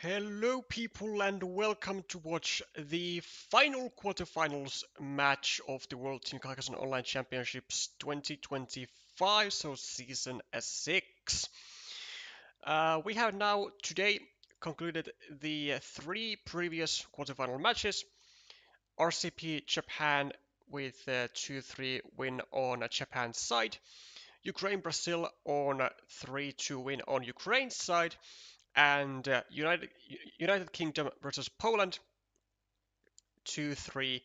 Hello people and welcome to watch the final quarterfinals match of the World Team Carcassonne Online Championships 2025, so season 6. We have now today concluded the 3 previous quarterfinal matches. RCP Japan with a 2-3 win on Japan's side. Ukraine-Brazil on a 3-2 win on Ukraine's side. And United Kingdom versus Poland, 2-3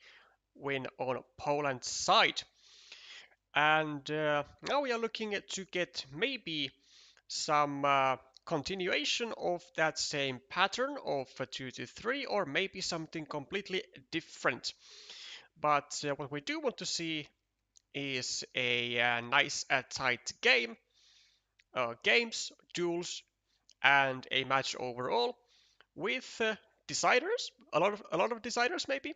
win on Poland's side. And now we are looking to get maybe some continuation of that same pattern of 2-3, or maybe something completely different. But what we do want to see is a nice tight games, duels, and a match overall with deciders, a lot of deciders maybe,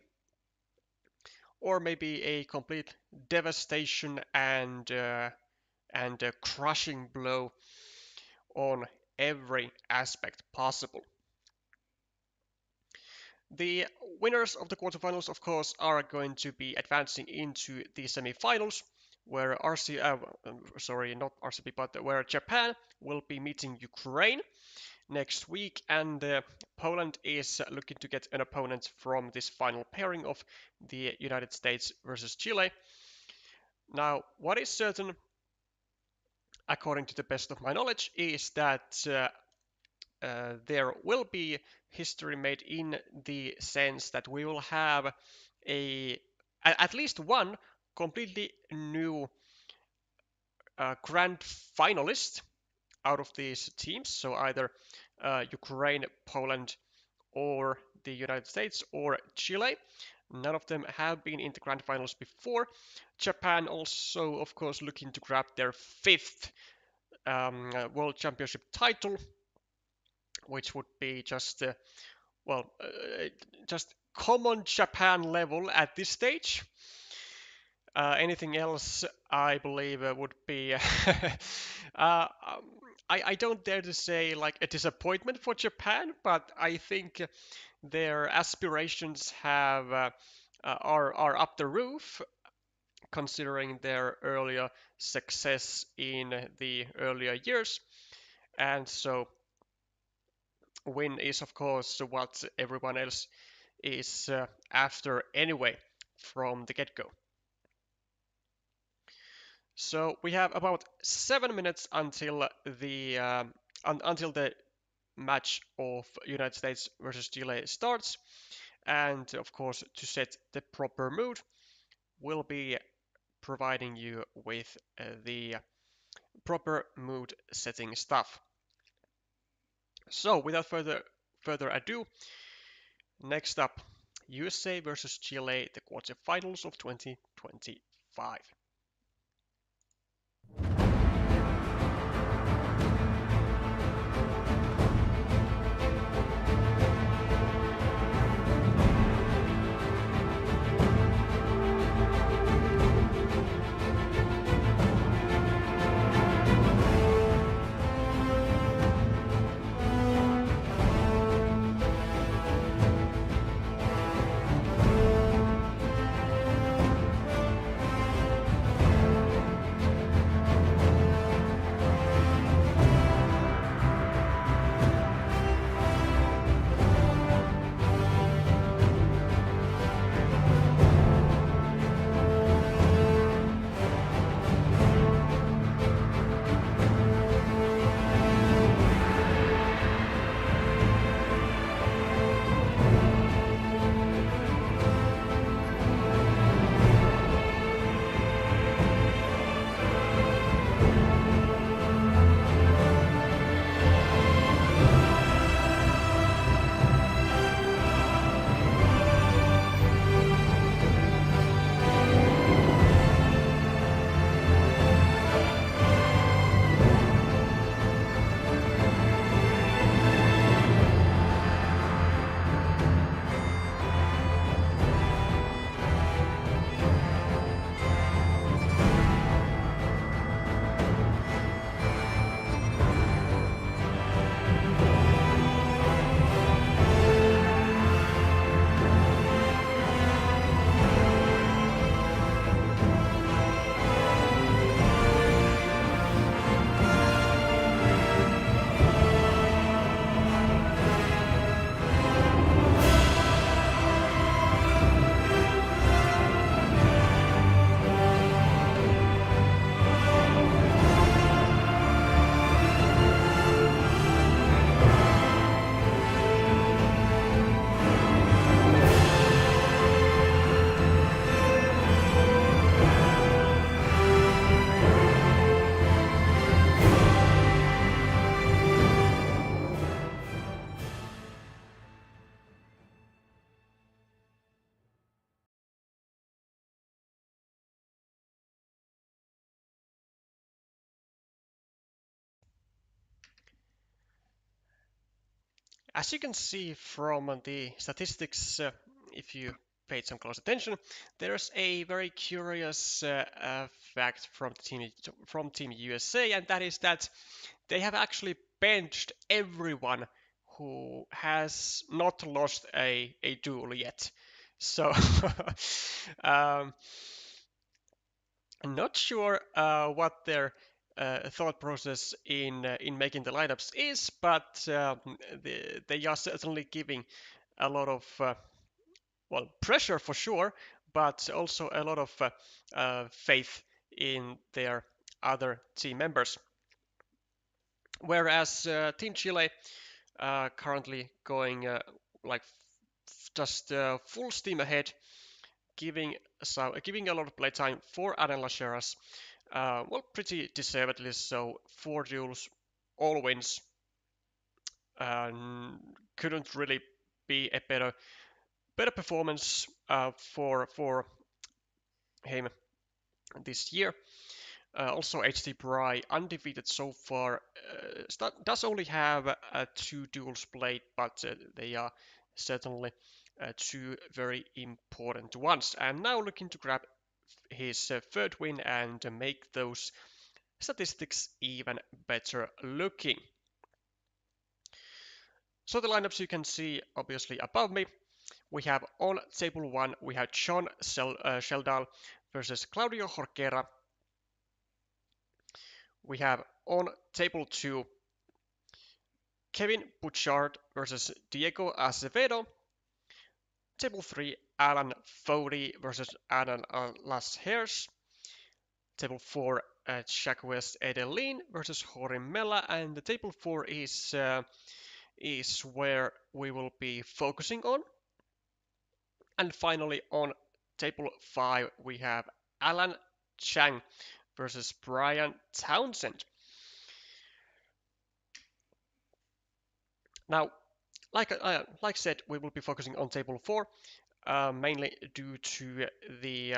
or maybe a complete devastation and a crushing blow on every aspect possible. The winners of the quarterfinals, of course, are going to be advancing into the semifinals, where where Japan will be meeting Ukraine next week, and Poland is looking to get an opponent from this final pairing of the United States versus Chile. Now, what is certain, according to the best of my knowledge, is that there will be history made in the sense that we will have at least one completely new grand finalist out of these teams, so either Ukraine, Poland, or the United States, or Chile. None of them have been in the grand finals before. Japan also, of course, looking to grab their 5th World Championship title, which would be just common Japan level at this stage. Anything else, I believe, would be I don't dare to say like a disappointment for Japan, but I think their aspirations are up the roof, considering their earlier success in the earlier years. And so win is, of course, what everyone else is after anyway from the get-go. So we have about 7 minutes until the match of United States versus Chile starts, and of course, to set the proper mood, we'll be providing you with the proper mood setting stuff. So without further ado, next up, USA versus Chile, the quarterfinals of 2025. As you can see from the statistics, if you paid some close attention, there's a very curious fact from Team USA, and that is that they have actually benched everyone who has not lost a duel yet. So um, I'm not sure what their thought process in making the lineups is, but they are certainly giving a lot of well, pressure for sure, but also a lot of faith in their other team members. Whereas Team Chile currently going like just full steam ahead, giving a lot of playtime for Aden Lacheras. Well, pretty deservedly so. 4 duels, all wins. Couldn't really be a better performance for him this year. Also, HT Bry undefeated so far. Does only have 2 duels played, but they are certainly 2 very important ones. And now looking to grab his third win and make those statistics even better looking. So the lineups you can see obviously above me. We have on table 1, we have John Sheldal versus Claudio Jorquera. We have on table 2, Kevin Bouchard versus Diego Acevedo. Table 3, Alan Fody versus Alan Las Hairs. Table 4, Jacques Edelin versus Jorge Mella. And the table 4 is where we will be focusing on. And finally, on table 5, we have Alan Chang versus Brian Townsend. Now, like I said, we will be focusing on table 4, mainly due to the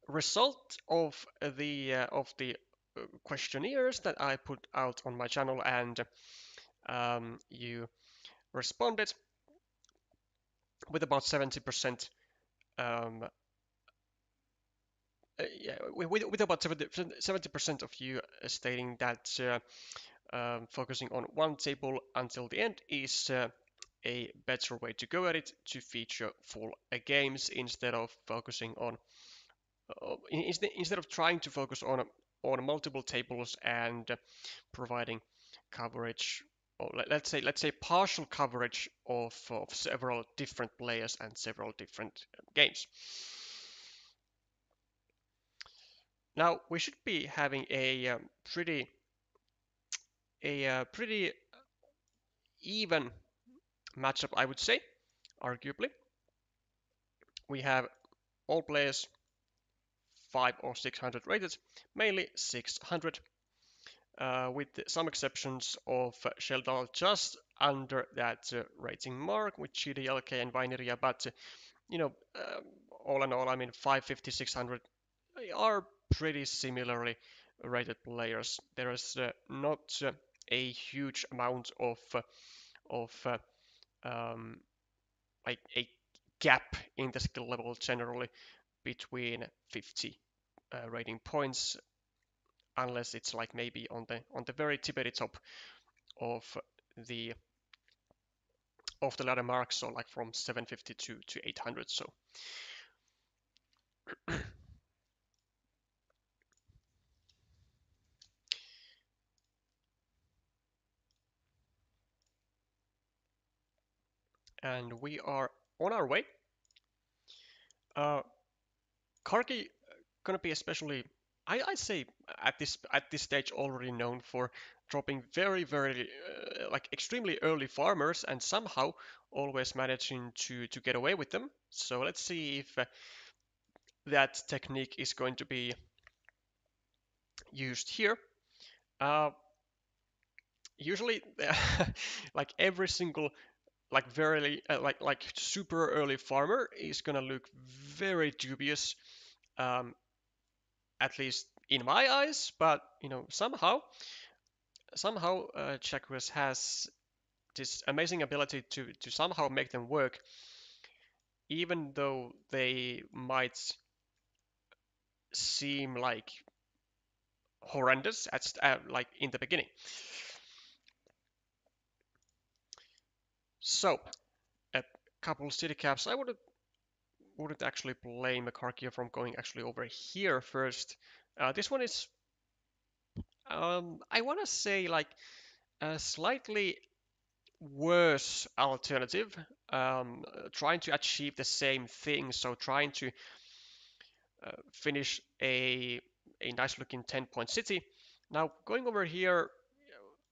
result of the questionnaires that I put out on my channel, and you responded with about 70%. With about 70% of you stating that focusing on one table until the end is a better way to go at it, to feature full games instead of focusing on instead of trying to focus on multiple tables and providing coverage, or let's say partial coverage of several different players and several different games. Now we should be having a pretty even matchup, I would say. Arguably, we have all players 500 or 600 rated, mainly 600, with some exceptions of Sheldal just under that rating mark with gdlk and Vainiria, but you know, all in all, I mean 550, 600 are pretty similarly rated players. There is not a huge amount of like a gap in the skill level generally between 50 rating points, unless it's like maybe on the very tippity top of the ladder mark, so like from 750 to 800. So and we are on our way. Carky gonna be especially, I say at this stage already known for dropping very like extremely early farmers and somehow always managing to get away with them. So let's see if that technique is going to be used here. Usually, like every single like very like super early farmer is gonna look very dubious, at least in my eyes. But you know, somehow somehow Chakras has this amazing ability to somehow make them work, even though they might seem like horrendous at like in the beginning. So a couple city caps. I wouldn't actually blame a Kharkiv from going actually over here first. This one is I want to say like a slightly worse alternative, trying to achieve the same thing. So trying to finish a nice looking 10-point city. Now going over here,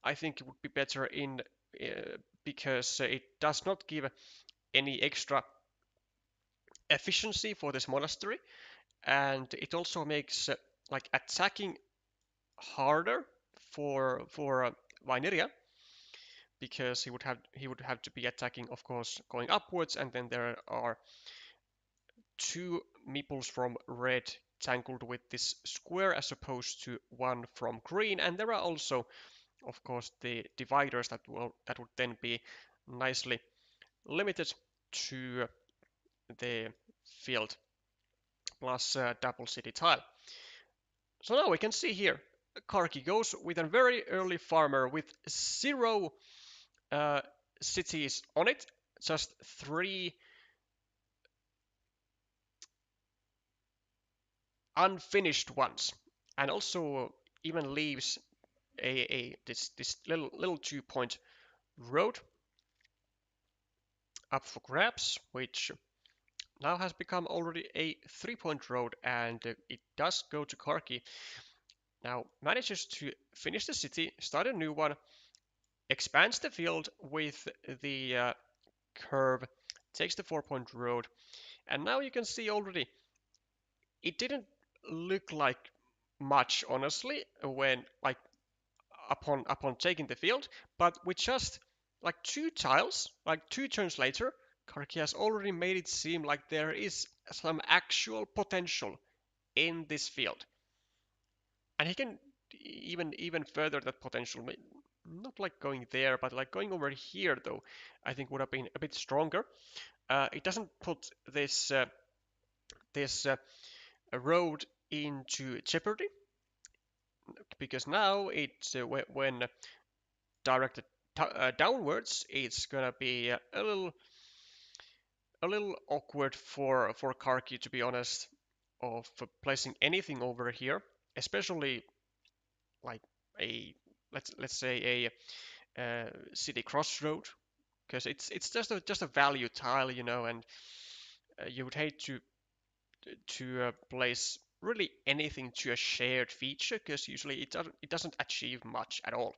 I think it would be better in because it does not give any extra efficiency for this monastery, and it also makes like attacking harder for Vainiria, because he would have to be attacking, of course, going upwards, and then there are two meeples from red tangled with this square as opposed to one from green, and there are also, of course, the dividers that would then be nicely limited to the field plus double city tile. So now we can see here, Karki goes with a very early farmer with 0 uh, cities on it, just 3 unfinished ones, and also even leaves this little 2-point road up for grabs, which now has become already a 3-point road, and it does go to Karki. Now manages to finish the city, start a new one, expands the field with the curve, takes the 4-point road, and now you can see already it didn't look like much, honestly, when like upon taking the field, but with just like 2 tiles, like 2 turns later, Karki has already made it seem like there is some actual potential in this field, and he can even further that potential. Not like going there, but like going over here, though, I think would have been a bit stronger. It doesn't put this road into jeopardy, because now it's when directed downwards, it's gonna be a little awkward for Karki, to be honest, of placing anything over here, especially like a let's say a city crossroad, because it's just a value tile, and you would hate to place really anything to a shared feature, because usually it doesn't achieve much at all.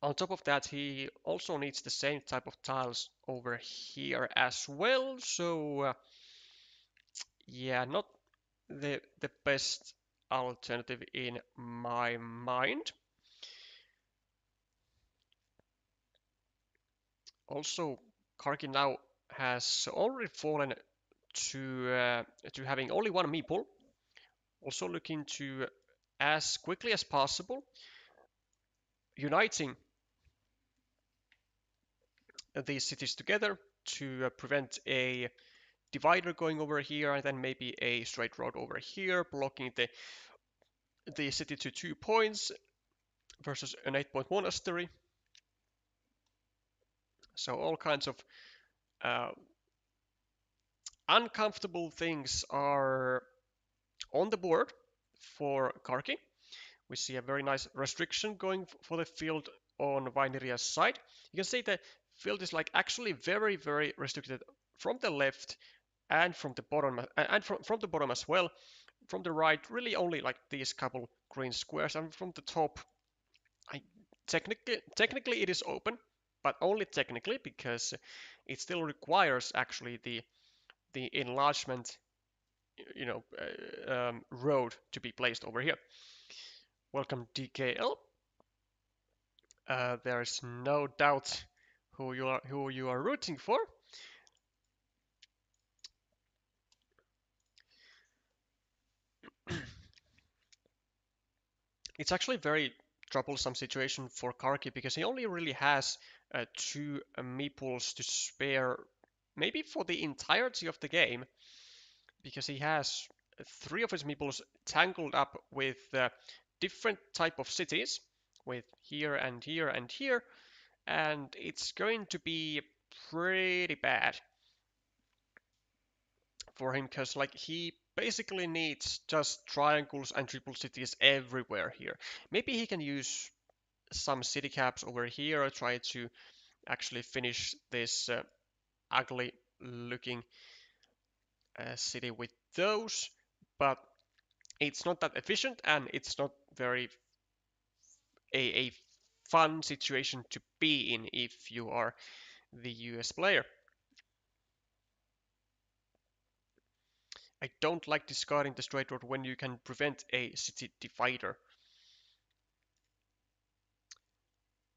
On top of that, he also needs the same type of tiles over here as well. So yeah, not the best alternative in my mind. Also, Karki now has already fallen to having only one meeple. Also looking to, as quickly as possible, uniting these cities together to prevent a divider going over here, and then maybe a straight road over here, blocking the city to 2 points versus an 8-point monastery. So all kinds of uh, uncomfortable things are on the board for Karki. We see a very nice restriction going for the field on Vainiria's side. You can see the field is like actually very, very restricted from the left and from the bottom, and from the bottom as well. From the right, really only like these couple green squares, and from the top, I technically it is open, but only technically, because it still requires actually the enlargement, road to be placed over here. Welcome DKL. There's no doubt who you are rooting for. It's actually a very troublesome situation for Carky because he only really has two meeples to spare, maybe for the entirety of the game, because he has three of his meeples tangled up with different type of cities, with here and here and here, and it's going to be pretty bad for him because like he basically needs just triangles and triple cities everywhere here. Maybe he can use some city caps over here or try to actually finish this ugly looking city with those, but it's not that efficient and it's not very a fun situation to be in if you are the US player. I don't like discarding the straight road when you can prevent a city divider.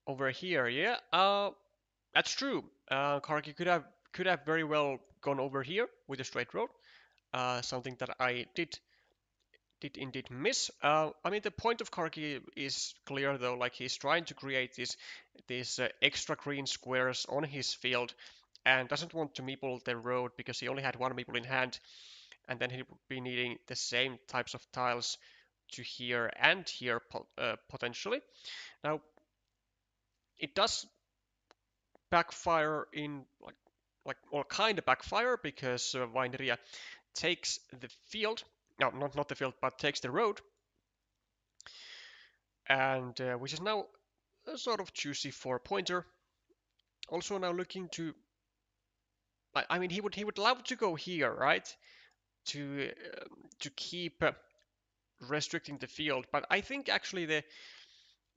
Over here, yeah, that's true. Karki could have very well gone over here with a straight road. Something that I did indeed miss. I mean, the point of Karki is clear though. Like he's trying to create these extra green squares on his field, and doesn't want to meeple the road because he only had one meeple in hand, and then he would be needing the same types of tiles to here and here potentially. Now, it does backfire in like or kind of backfire because Vainiria takes the field. No, not the field, but takes the road, and which is now sort of juicy for Pointer. Also now looking to, I mean, he would love to go here, right? To keep restricting the field, but I think actually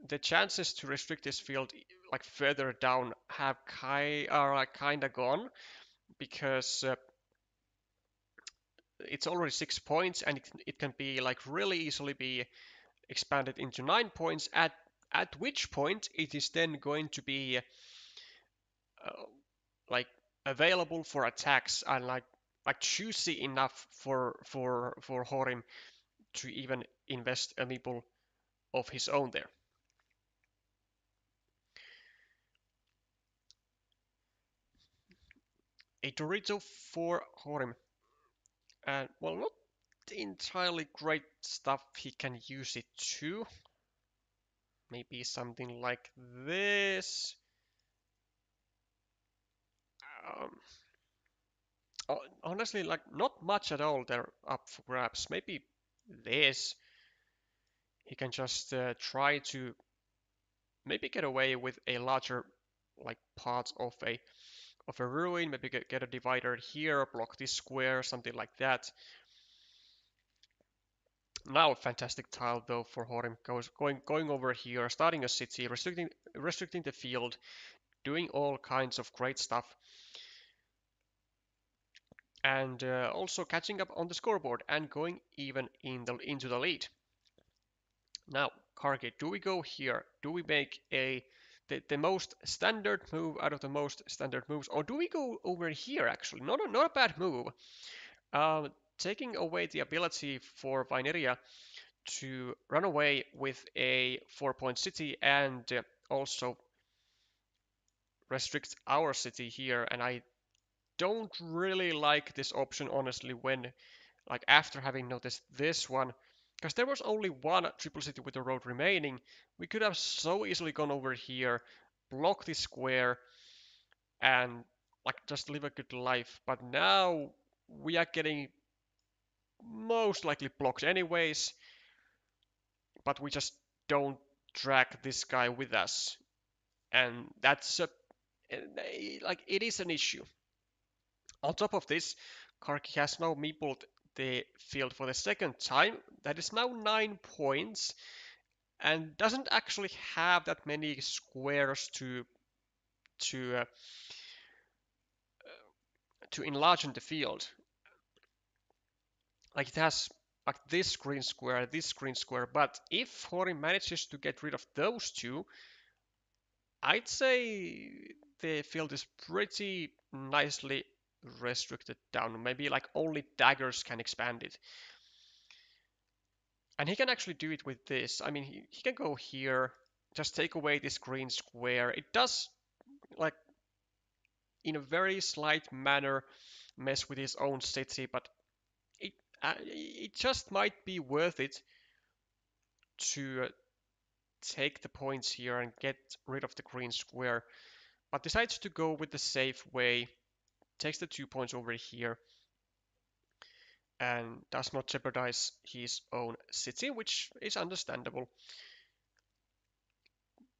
the chances to restrict this field like further down are like kind of gone because it's already 6 points and it can be like really easily be expanded into 9 points at which point it is then going to be uh, like available for attacks and like juicy enough for Horim to even invest a meeple of his own there. A Dorito for Horim, and well, not entirely great stuff he can use it to. Maybe something like this. Um, Honestly, like not much at all there up for grabs. Maybe this. He can just try to maybe get away with a larger like part of a ruin. Maybe get a divider here, block this square, something like that. Now a fantastic tile though for Horim going over here, starting a city, restricting the field, doing all kinds of great stuff, and also catching up on the scoreboard and going even into the lead. Now, Karki, do we go here? Do we make the most standard move out of the most standard moves, or do we go over here? Actually, not a bad move. Taking away the ability for Vainiria to run away with a 4-point city and also restrict our city here, and I don't really like this option honestly when like after having noticed this one, because there was only one triple city with the road remaining. We could have so easily gone over here, block this square, and like just live a good life, but now we are getting most likely blocked anyways, but we just don't drag this guy with us, and that's like it is an issue. On top of this, Karki has now meepled the field for the second time. That is now 9 points and doesn't actually have that many squares to uh, to enlarge in the field. Like it has like this green square, but if Hori manages to get rid of those two, I'd say the field is pretty nicely restricted down. Maybe like only daggers can expand it. And he can actually do it with this. I mean, he can go here, just take away this green square. It does, like, in a very slight manner, mess with his own city, but it just might be worth it to take the points here and get rid of the green square. But decides to go with the safe way, takes the 2 points over here, and does not jeopardize his own city, which is understandable.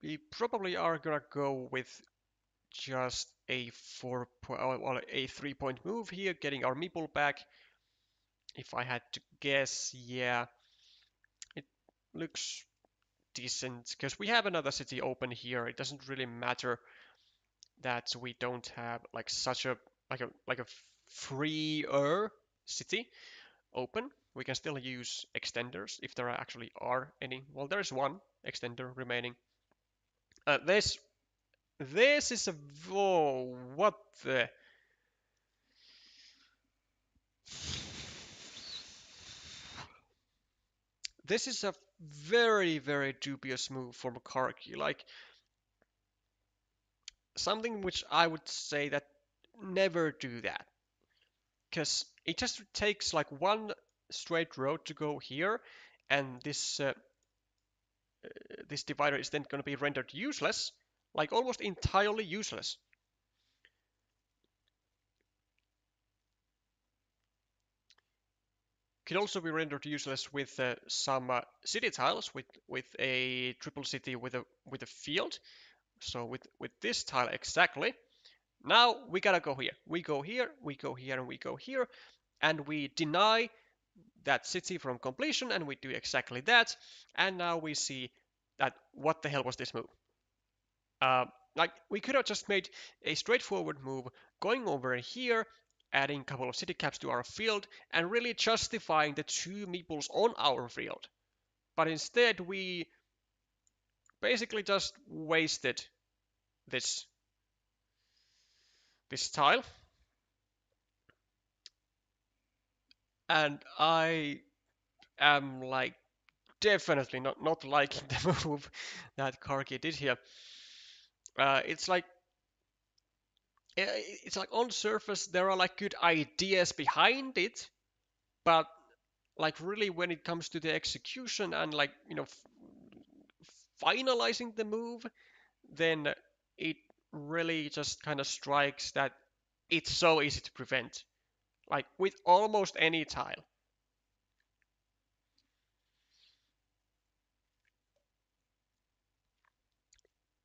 We probably are gonna go with just a 3-point move here, getting our meeple back. If I had to guess, yeah, it looks decent because we have another city open here. It doesn't really matter that we don't have like such a like a freer city open. We can still use extenders if there actually are any. Well, there's one extender remaining. This is a whoa, what the this is a very dubious move from carky. Like something which I would say that never do that because it just takes like one straight road to go here, and this divider is then going to be rendered useless, like almost entirely useless. Could also be rendered useless with some city tiles with a triple city with a field. So with this tile exactly. Now we gotta go here. We go here, we go here, and we go here, and we deny that city from completion, and we do exactly that. And now we see that what the hell was this move? Uh, like we could have just made a straightforward move, going over here, adding a couple of city caps to our field, and really justifying the 2 meeples on our field. But instead, we basically just wasted this tile, and I am like definitely not liking the move that Carky did here. It's like on surface there are like good ideas behind it, but like really when it comes to the execution and like finalizing the move, then it really just kind of strikes that it's so easy to prevent, like with almost any tile.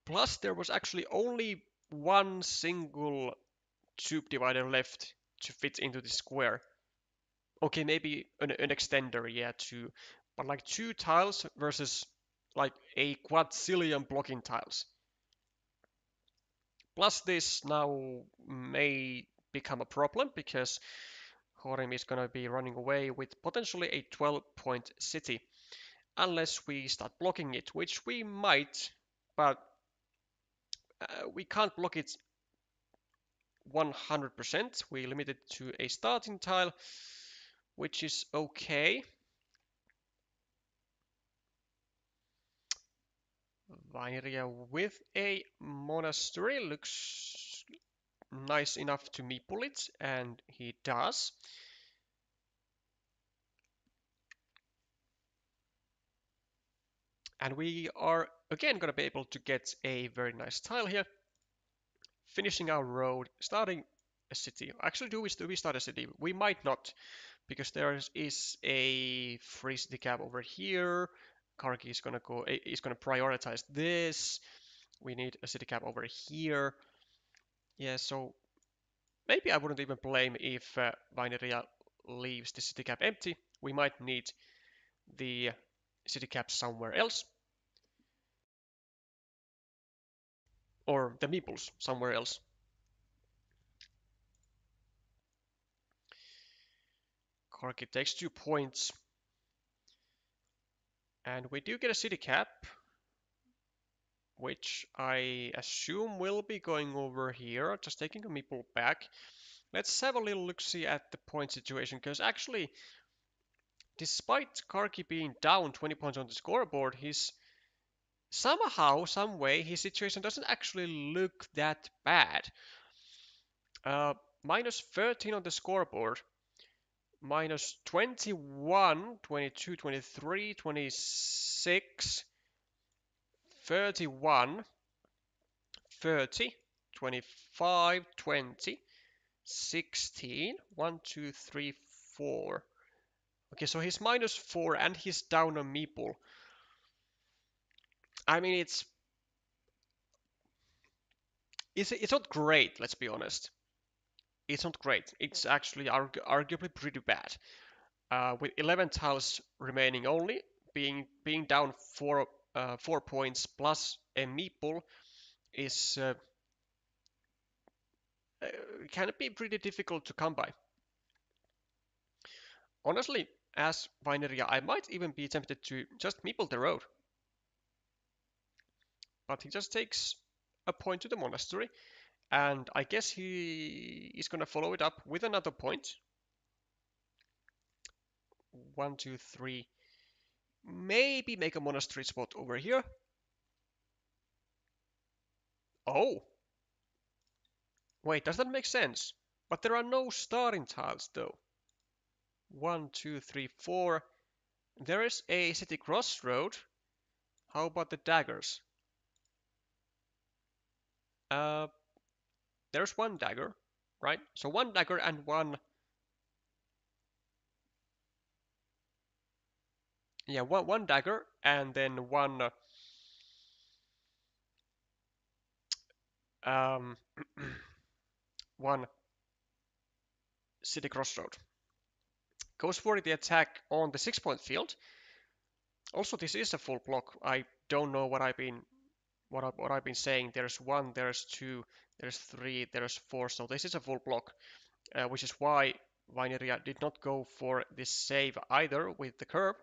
Plus, there was actually only one single tube divider left to fit into the square. Okay, maybe an extender, yeah, too. But like 2 tiles versus like a quadzillion blocking tiles. Plus, this now may become a problem because Herne is going to be running away with potentially a 12-point city. Unless we start blocking it, which we might, but we can't block it 100%. We limit it to a starting tile, which is okay. Vainiria with a monastery looks nice enough to meeple it, and he does. And we are again going to be able to get a very nice tile here. Finishing our road, starting a city. Actually, do we start a city? We might not, because there is a free city cap over here. Carky is gonna prioritize this. We need a city cap over here. Yeah, so maybe I wouldn't even blame if Vainiria leaves the city cap empty. We might need the city cap somewhere else, or the meeples somewhere else. Carky takes 2 points, and we do get a city cap, which I assume will be going over here, just taking a meeple back. Let's have a little look-see at the point situation, because actually despite Carky being down 20 points on the scoreboard, he's somehow, some way, his situation doesn't actually look that bad. Minus 13 on the scoreboard, minus 21, 22, 23, 26, 31, 30, 25, 20, 16, 1, 2, 3, 4. Okay, so he's minus 4 and he's down on Meeple. I mean, it's not great, let's be honest. It's not great. It's actually arguably pretty bad. With 11 tiles remaining only, being down 4 points plus a meeple is can be pretty difficult to come by. Honestly, as Vainiria, I might even be tempted to just meeple the road. But he just takes a point to the monastery, and I guess he is going to follow it up with another point. 1, 2, 3. Maybe make a monastery spot over here. Oh! Wait, does that make sense? But there are no starting tiles though. 1, 2, 3, 4. There is a city crossroad. How about the daggers? Uh, there's one dagger, right? So one dagger and one... Yeah, one dagger and then one... one city crossroad. Goes for the attack on the 6-point field. Also, this is a full block. I don't know what I've been saying. There's 1, there's 2, there's 3, there's 4. So this is a full block, which is why Vainiria did not go for this save either with the curve.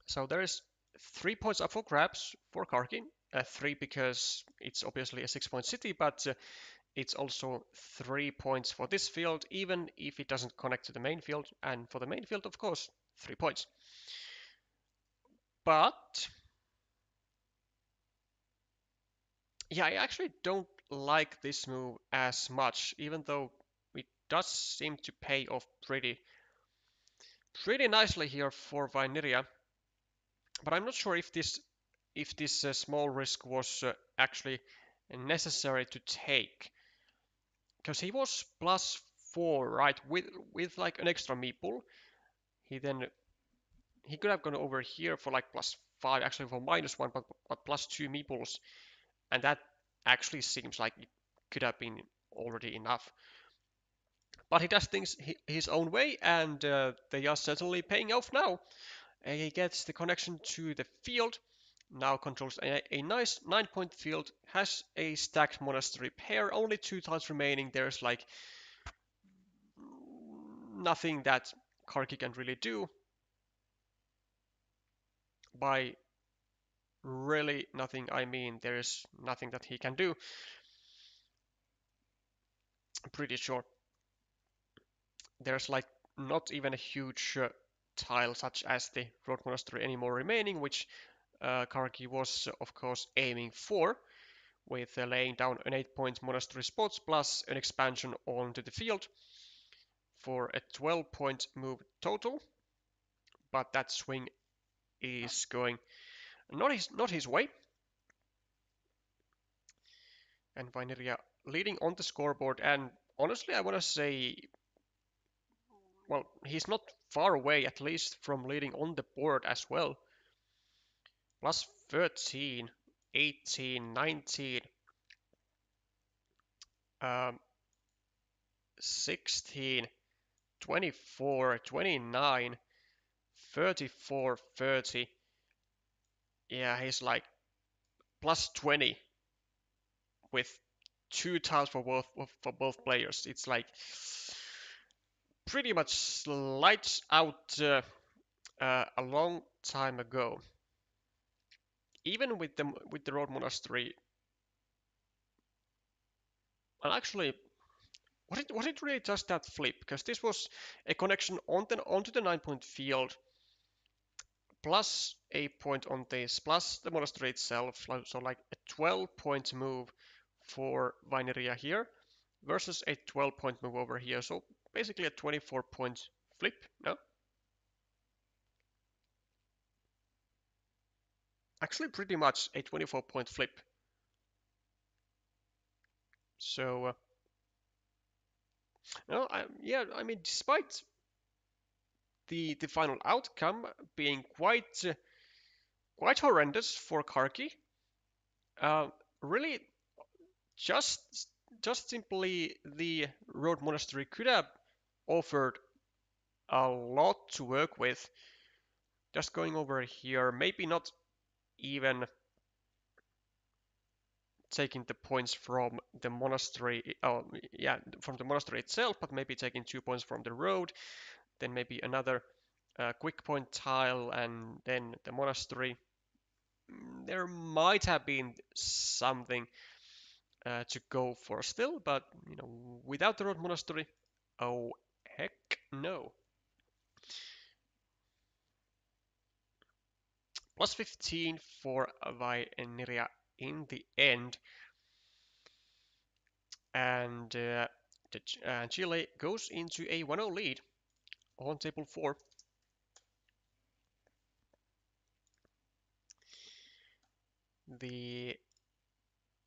So there is 3 points up for grabs for Carky. 3 because it's obviously a 6-point city, but it's also 3 points for this field, even if it doesn't connect to the main field. And for the main field, of course, 3 points. But yeah, I actually don't like this move as much, even though it does seem to pay off pretty nicely here for Vainiria. But I'm not sure if this small risk was actually necessary to take, because he was +4, right, with like an extra meeple. He could have gone over here for like +5, actually for -1, but +2 meeples, and that actually seems like it could have been already enough. But he does things his own way, and they are certainly paying off now. He gets the connection to the field, now controls a nice 9-point field, has a stacked monastery pair, only 2 tiles remaining. There's like nothing that Karki can really do. By really nothing, I mean there is nothing that he can do. I'm pretty sure. There's like not even a huge tile such as the Road Monastery anymore remaining, which Karki was of course aiming for, with laying down an 8-point monastery spot plus an expansion onto the field for a 12-point move total. But that swing is going not his way. And Vainiria leading on the scoreboard, and honestly I want to say, well, he's not far away at least from leading on the board as well. Plus 13, 18, 19, 16, 24, 29, 34, 30. Yeah, he's like plus 20 with 2 tiles for both players. It's like pretty much lights out a long time ago. Even with the Road Monastery, well, actually, Was it really just that flip? Because this was a connection onto the 9-point field, plus a point on this, plus the monastery itself, so like a 12-point move for Vainiria here, versus a 12-point move over here. So basically a 24-point flip, no? Actually, pretty much a 24-point flip. So, no, yeah, I mean, despite the final outcome being quite horrendous for Carky, uh, really just just simply the Road Monastery could have offered a lot to work with. Just going over here, maybe not even taking the points from the monastery, oh yeah, from the monastery itself, but maybe taking 2 points from the road, then maybe another quick point tile, and then the monastery. There might have been something to go for still, but you know, without the road monastery, oh heck no. Plus 15 for Vainiria in the end, and Chile goes into a 1-0 lead on table 4. The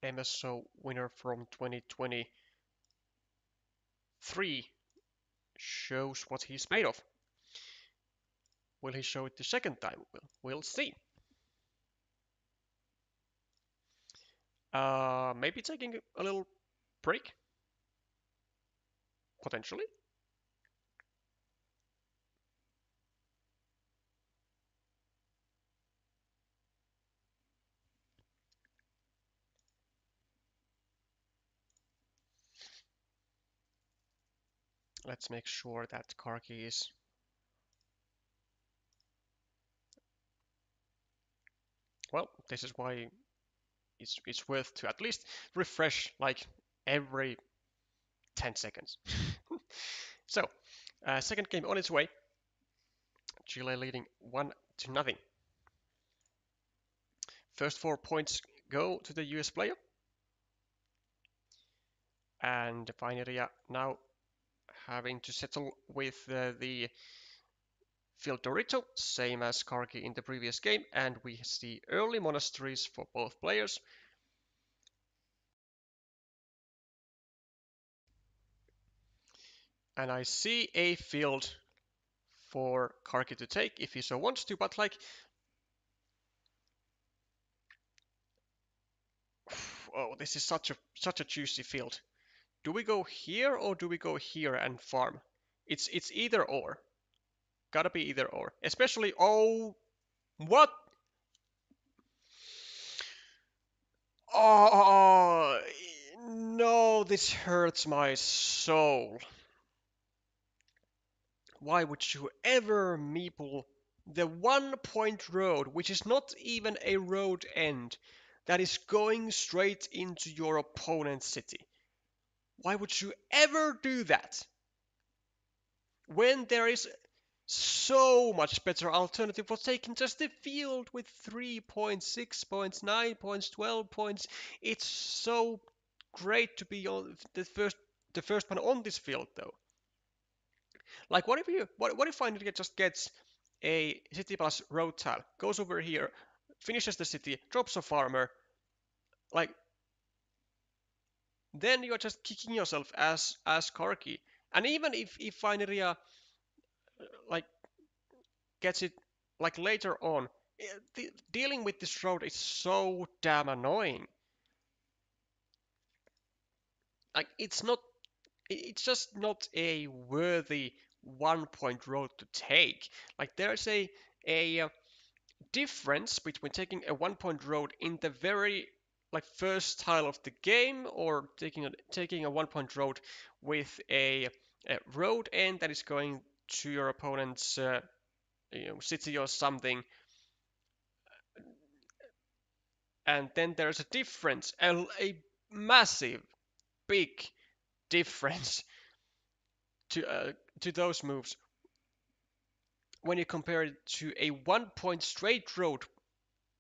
MSO winner from 2023 shows what he's made of. Will he show it the second time? We'll see. Maybe taking a little break, potentially. Let's make sure that carky is well. This is why it's worth to at least refresh like every 10 seconds. So, second game on its way. Chile leading 1-0. First 4 points go to the US player. And Vainiria now having to settle with the Field Dorito, same as Carky in the previous game. And we see early monasteries for both players. And I see a field for Carky to take if he so wants to, but like, oh, this is such a juicy field. Do we go here or do we go here and farm? It's either or. Gotta be either or. Especially, oh, what? Oh, no, this hurts my soul. Why would you ever meeple the 1-point road, which is not even a road end, that is going straight into your opponent's city? Why would you ever do that? When there is so much better alternative for taking just the field with 3 points, 6 points, 9 points, 12 points. It's so great to be on the first one on this field though. Like what if Vainiria just gets a city plus road tile, goes over here, finishes the city, drops a farmer, like then you're just kicking yourself as Karki. And even if Vainiria like gets it like later on, dealing with this road is so damn annoying. Like it's just not a worthy 1-point road to take. Like there's a difference between taking a 1-point road in the very like first tile of the game, or taking a 1-point road with a road end that is going to your opponent's city or something. And then there's a difference, a massive, big difference to those moves when you compare it to a 1 point straight road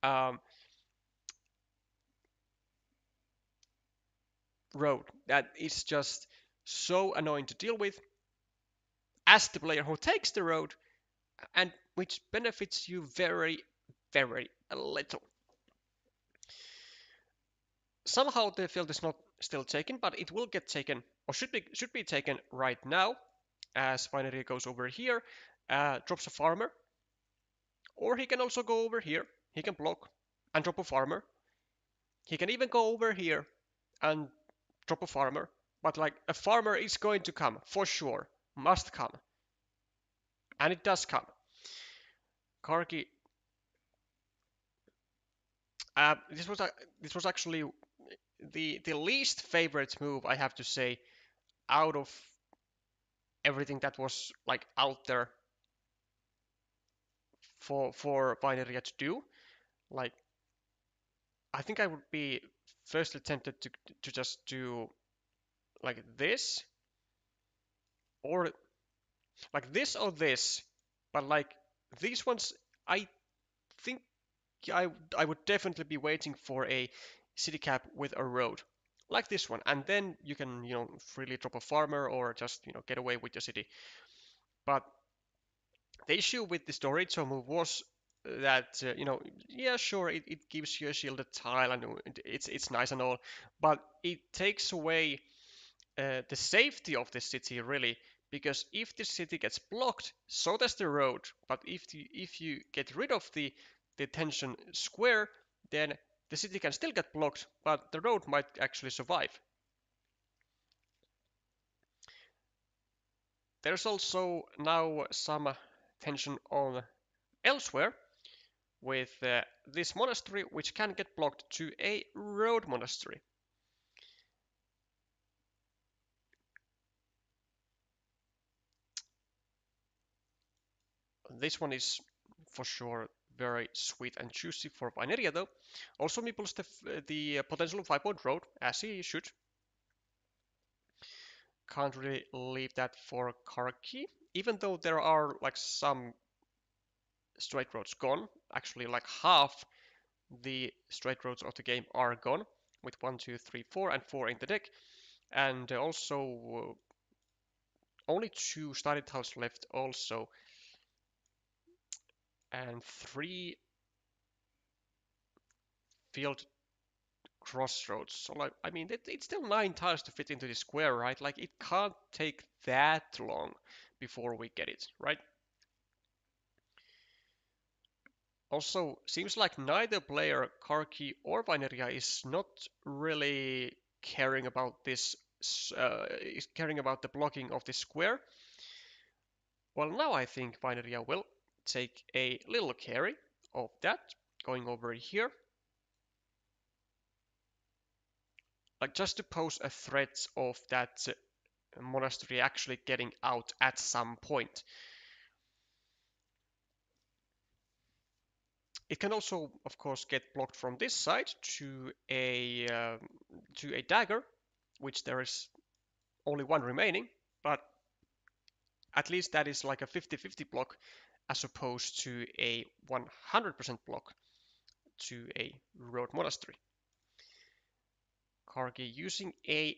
um, road that is just so annoying to deal with as the player who takes the road and which benefits you very, very little. Somehow the field is not still taken, but it will get taken, or should be taken right now, as Vainiria goes over here, drops a farmer, or he can also go over here. He can block and drop a farmer. He can even go over here and drop a farmer. But like a farmer is going to come for sure, must come, and it does come. Carky, this was actually the least favorite move, I have to say, out of everything that was like out there for Vainiria to do. Like, I think I would be firstly tempted to just do like this, or like this or this, but like these ones, I think I would definitely be waiting for a city cap with a road like this one, and then you can freely drop a farmer or just get away with your city. But the issue with the storage move was that yeah, sure, it gives you a shielded tile and it's nice and all, but it takes away the safety of the city really, because if the city gets blocked, so does the road. But if you get rid of the tension square, then the city can still get blocked, but the road might actually survive. There's also now some tension on elsewhere with this monastery, which can get blocked to a road monastery. This one is for sure very sweet and juicy for Vainiria though. Also meeples the potential 5-point road, as he should. Can't really leave that for Carky, even though there are like some straight roads gone. Actually, like half the straight roads of the game are gone, with 1, 2, 3, 4, and 4 in the deck. And also only 2 starting tiles left also, and 3 field crossroads. So like, I mean, it's still 9 tiles to fit into the square, right? Like, it can't take that long before we get it, right? Also, seems like neither player, Carky or Vainiria, is not really caring about this, is caring about the blocking of the square. Well, now I think Vainiria will take a little carry of that, going over here. Like, just to pose a threat of that monastery actually getting out at some point. It can also, of course, get blocked from this side to a dagger, which there is only one remaining, but at least that is like a 50-50 block as opposed to a 100% block to a road monastery. Cargy using a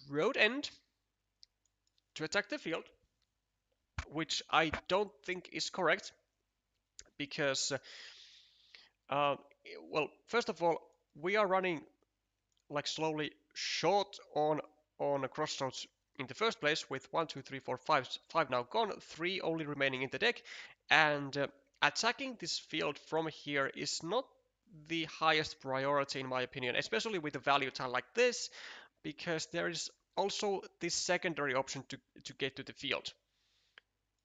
road end to attack the field, which I don't think is correct, because uh, well, first of all, we are running like slowly short on a crossroads in the first place, with 1, 2, 3, 4, 5 now gone, 3 only remaining in the deck, and attacking this field from here is not the highest priority in my opinion, especially with a value tile like this, because there is also this secondary option to get to the field.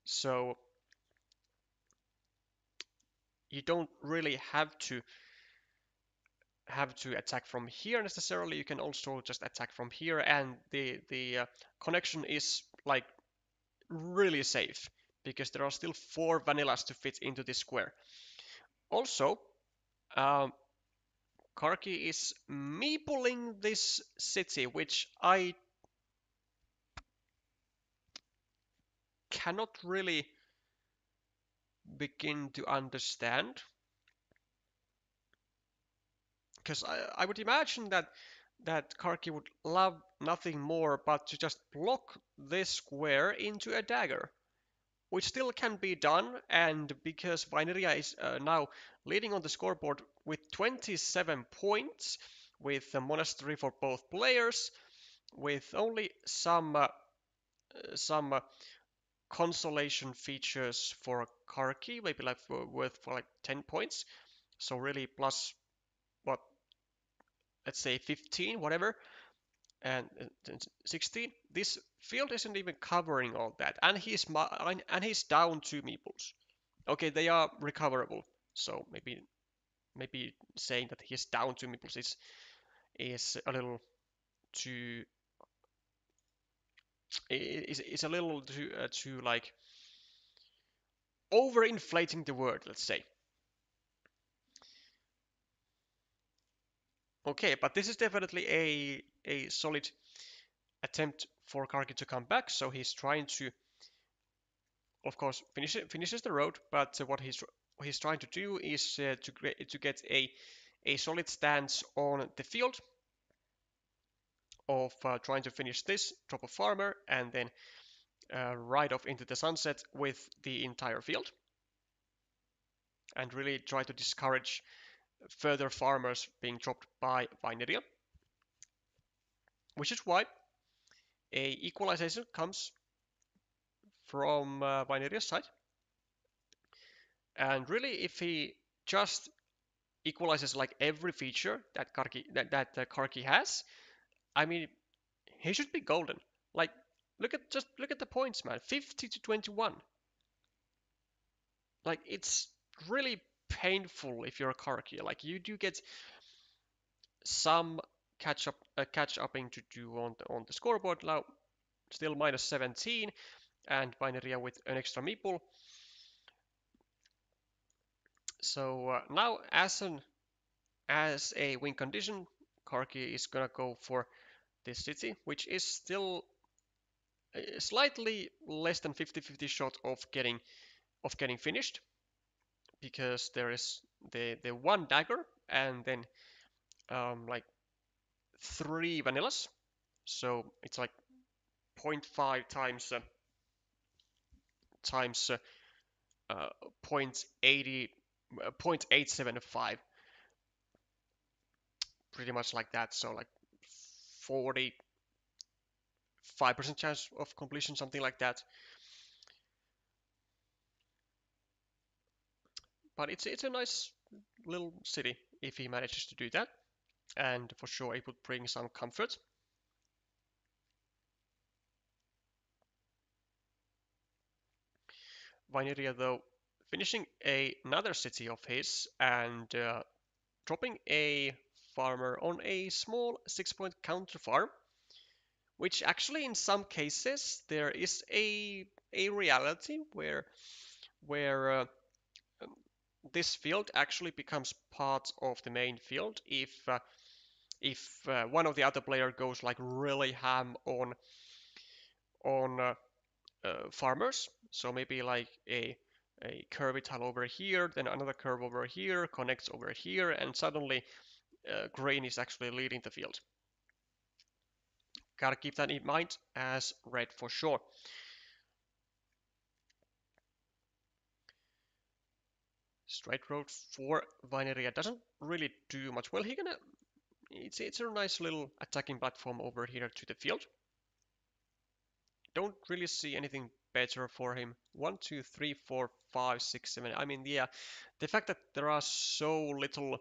So you don't really have to attack from here necessarily. You can also just attack from here, and the connection is like really safe, because there are still 4 vanillas to fit into this square. Also, um, Carky is meepling this city, which I cannot really begin to understand. Because I would imagine that Carky would love nothing more but to just block this square into a dagger, which still can be done. And because Vainiria is now leading on the scoreboard with 27 points, with a monastery for both players, with only some consolation features for Karki, maybe like worth for like 10 points. So really plus what, let's say 15, whatever, and 16. This field isn't even covering all that, and he's down 2 meeples. Okay, they are recoverable, so maybe saying that he's down 2 meeples is a little too is a little too like overinflating the word, let's say. Okay, but this is definitely a solid attempt for Karki to come back. So he's trying to, of course, finishes the road. But what he's trying to do is to get a solid stance on the field of trying to finish this, drop a farmer, and then ride off into the sunset with the entire field, and really try to discourage further farmers being dropped by Vainiria, which is why a equalization comes from Vainiria's side. And really, if he just equalizes like every feature that Karki has, I mean, he should be golden. Like, look at the points, man. 50 to 21. Like, it's really painful if you're a Karki. Like, you do get some catch upping to do on the scoreboard now. Still minus 17, and Vainiria with an extra meeple. So now, as a win condition, Karki is gonna go for this city, which is still slightly less than 50-50 shot of getting finished, because there is the one dagger and then like 3 vanillas, so it's like 0.5 times 0.80 0.875, pretty much like that. So like 45% chance of completion, something like that. But it's a nice little city if he manages to do that, and for sure it would bring some comfort. Vainiria, though, finishing another city of his and dropping a farmer on a small 6-point counter farm, which actually in some cases there is a reality where this field actually becomes part of the main field if one of the other player goes like really ham on farmers. So maybe like a curvy tile over here, then another curve over here, connects over here, and suddenly green is actually leading the field. Gotta keep that in mind as red for sure. Straight road for Vainiria doesn't really do much. Well, it's a nice little attacking platform over here to the field. Don't really see anything better for him. 1, 2, 3, 4, 5, 6, 7. I mean, yeah, the fact that there are so little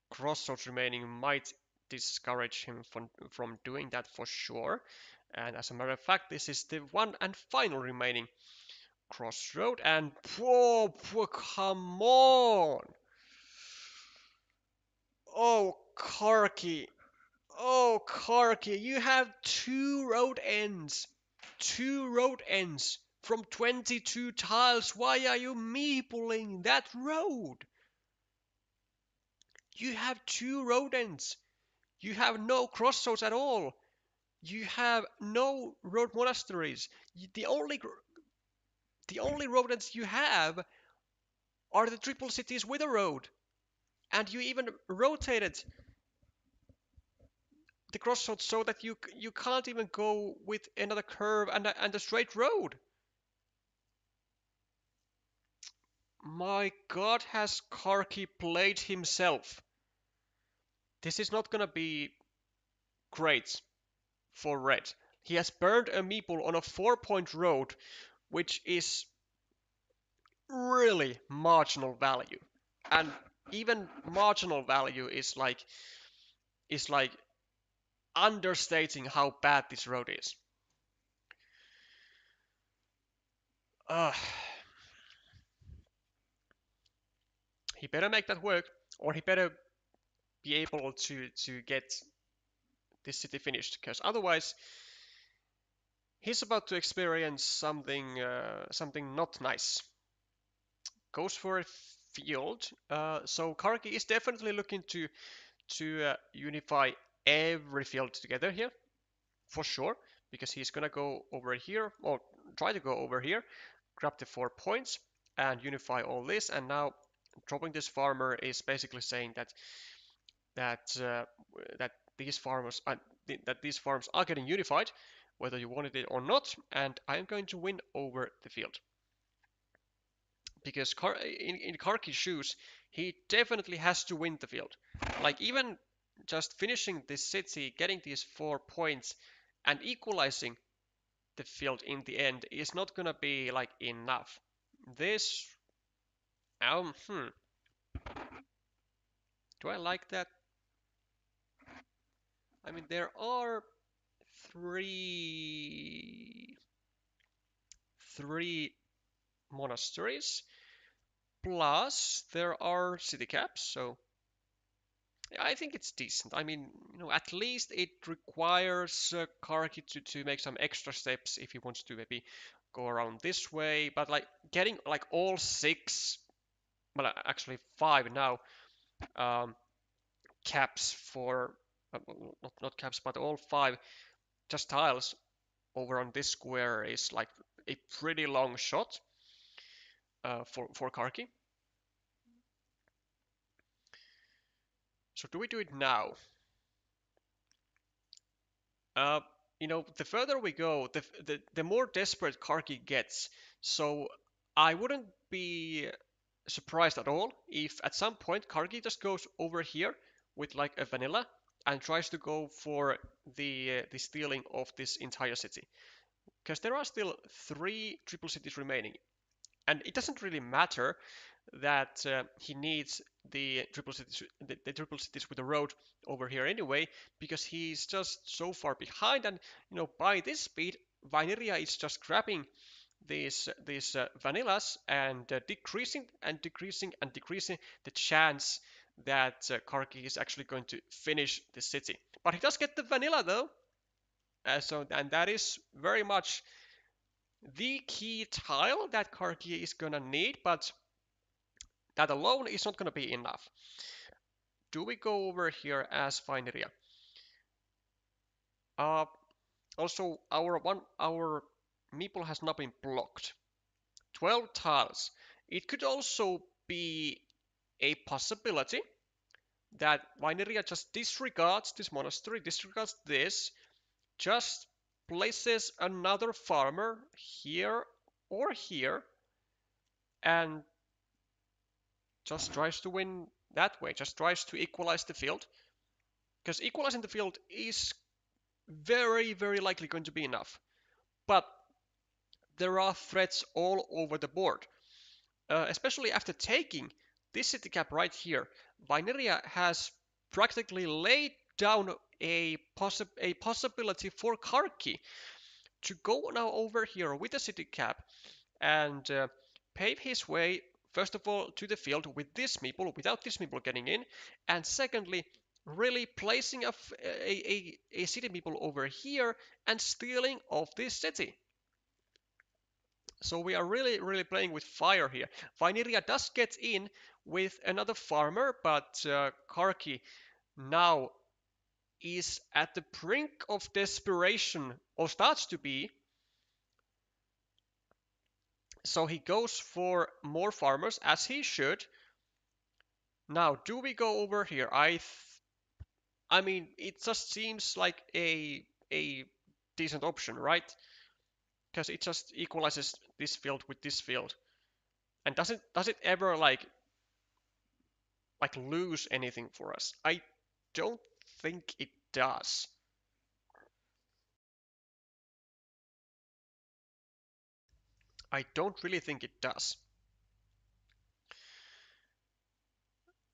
crossroads remaining might discourage him from doing that for sure. And as a matter of fact, this is the one and final remaining crossroad. And whoa, come on! Oh, Karki. Oh, Karki, you have 2 road ends. 2 road ends from 22 tiles. Why are you meepling that road? You have 2 road ends. You have no crossroads at all. You have no road monasteries. The only The only road that you have are the triple cities with a road. And you even rotated the crossroads so that you can't even go with another curve and a straight road. My god, has Carky played himself? This is not gonna be great for red. He has burned a meeple on a 4-point road, which is really marginal value. And even marginal value is like understating how bad this road is. Uh, he better make that work, or he better be able to get this city finished, because otherwise he's about to experience something not nice. Goes for a field. So Karki is definitely looking to unify every field together here, for sure, because he's gonna go over here, or try to go over here, grab the 4 points, and unify all this. And now dropping this farmer is basically saying that that these farmers are, that these farms are getting unified, whether you wanted it or not, and I'm going to win over the field. Because in Karki's shoes, he definitely has to win the field. Like, even just finishing this city, getting these 4 points, and equalizing the field in the end is not gonna be like enough. This, do I like that? I mean, there are three three monasteries, plus there are city caps, so I think it's decent. I mean, at least it requires Karki to make some extra steps if he wants to maybe go around this way. But like getting like all 6, well, actually 5 now, um, caps for not caps, but all 5 just tiles over on this square is like a pretty long shot for Karki. So do we do it now? Uh, the further we go, the more desperate Karki gets. So I wouldn't be surprised at all if at some point Karki just goes over here with like a vanilla and tries to go for the stealing of this entire city. Because there are still 3 triple cities remaining, and it doesn't really matter that he needs the triple cities with the road over here anyway, because he's just so far behind. And by this speed, Vainiria is just grabbing these vanillas and decreasing and decreasing and decreasing the chance that Karki is actually going to finish the city. But he does get the vanilla though, and that is very much the key tile that Karki is gonna need, but that alone is not gonna be enough. Do we go over here as Vainiria? Uh, Also, our meeple has not been blocked. 12 tiles. It could also be a possibility that Vainiria just disregards this monastery, disregards this, just places another farmer here or here, and just tries to win that way, just tries to equalize the field. Because equalizing the field is very, very likely going to be enough. But there are threats all over the board, especially after taking this city cap right here. Vainiria has practically laid down a possibility for Karki to go now over here with the city cap and pave his way, first of all, to the field with this meeple, without this meeple getting in, and secondly, really placing a city meeple over here and stealing off this city. So we are really, really playing with fire here. Vainiria does get in with another farmer, but Karki now is at the brink of desperation, or starts to be, So he goes for more farmers, as he should. Now, do we go over here? I mean, it just seems like a decent option, right? Because it just equalizes this field with this field. And does it ever like lose anything for us? I don't think it does. I don't really think it does.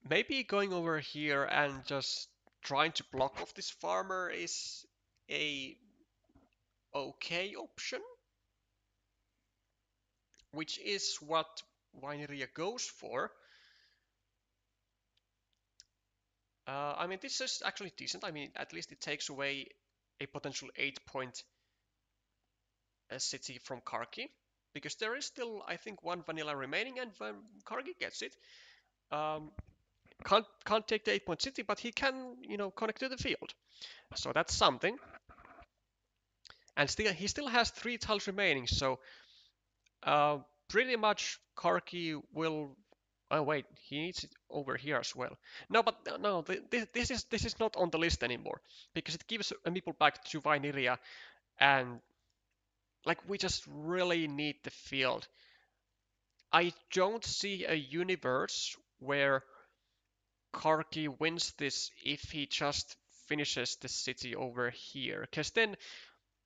Maybe going over here and just trying to block off this farmer is a okay option, which is what Vainiria goes for. I mean, this is actually decent. I mean, at least it takes away a potential 8-point city from Carky, because there is still, I think, one vanilla remaining, and Carky gets it. Um, can't take the 8-point city, but he can, connect to the field. So that's something. And still, he still has 3 tiles remaining, so uh, pretty much Carky will. Oh wait, he needs it over here as well. No, but no, this is not on the list anymore because it gives a meeple back to Vainiria, and like we just really need the field. I don't see a universe where Karki wins this if he just finishes the city over here, because then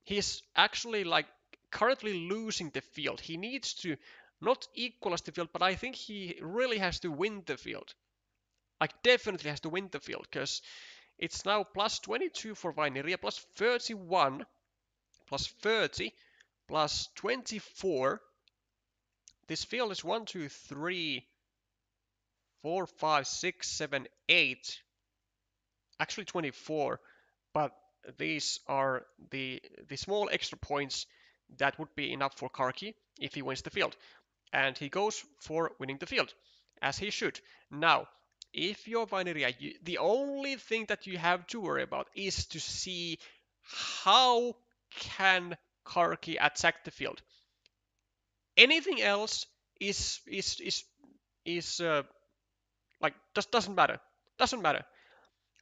he's actually like currently losing the field. He needs to not equalize the field, but I think he really has to win the field. Like definitely has to win the field because it's now plus 22 for Vainiria, plus 31, plus 30, plus 24. This field is 1, 2, 3, 4, 5, 6, 7, 8. Actually 24, but these are the small extra points that would be enough for Karki if he wins the field. And he goes for winning the field, as he should. Now, if you're Vainiria, the only thing that you have to worry about is to see how can Karki attack the field. Anything else is like just doesn't matter. Doesn't matter.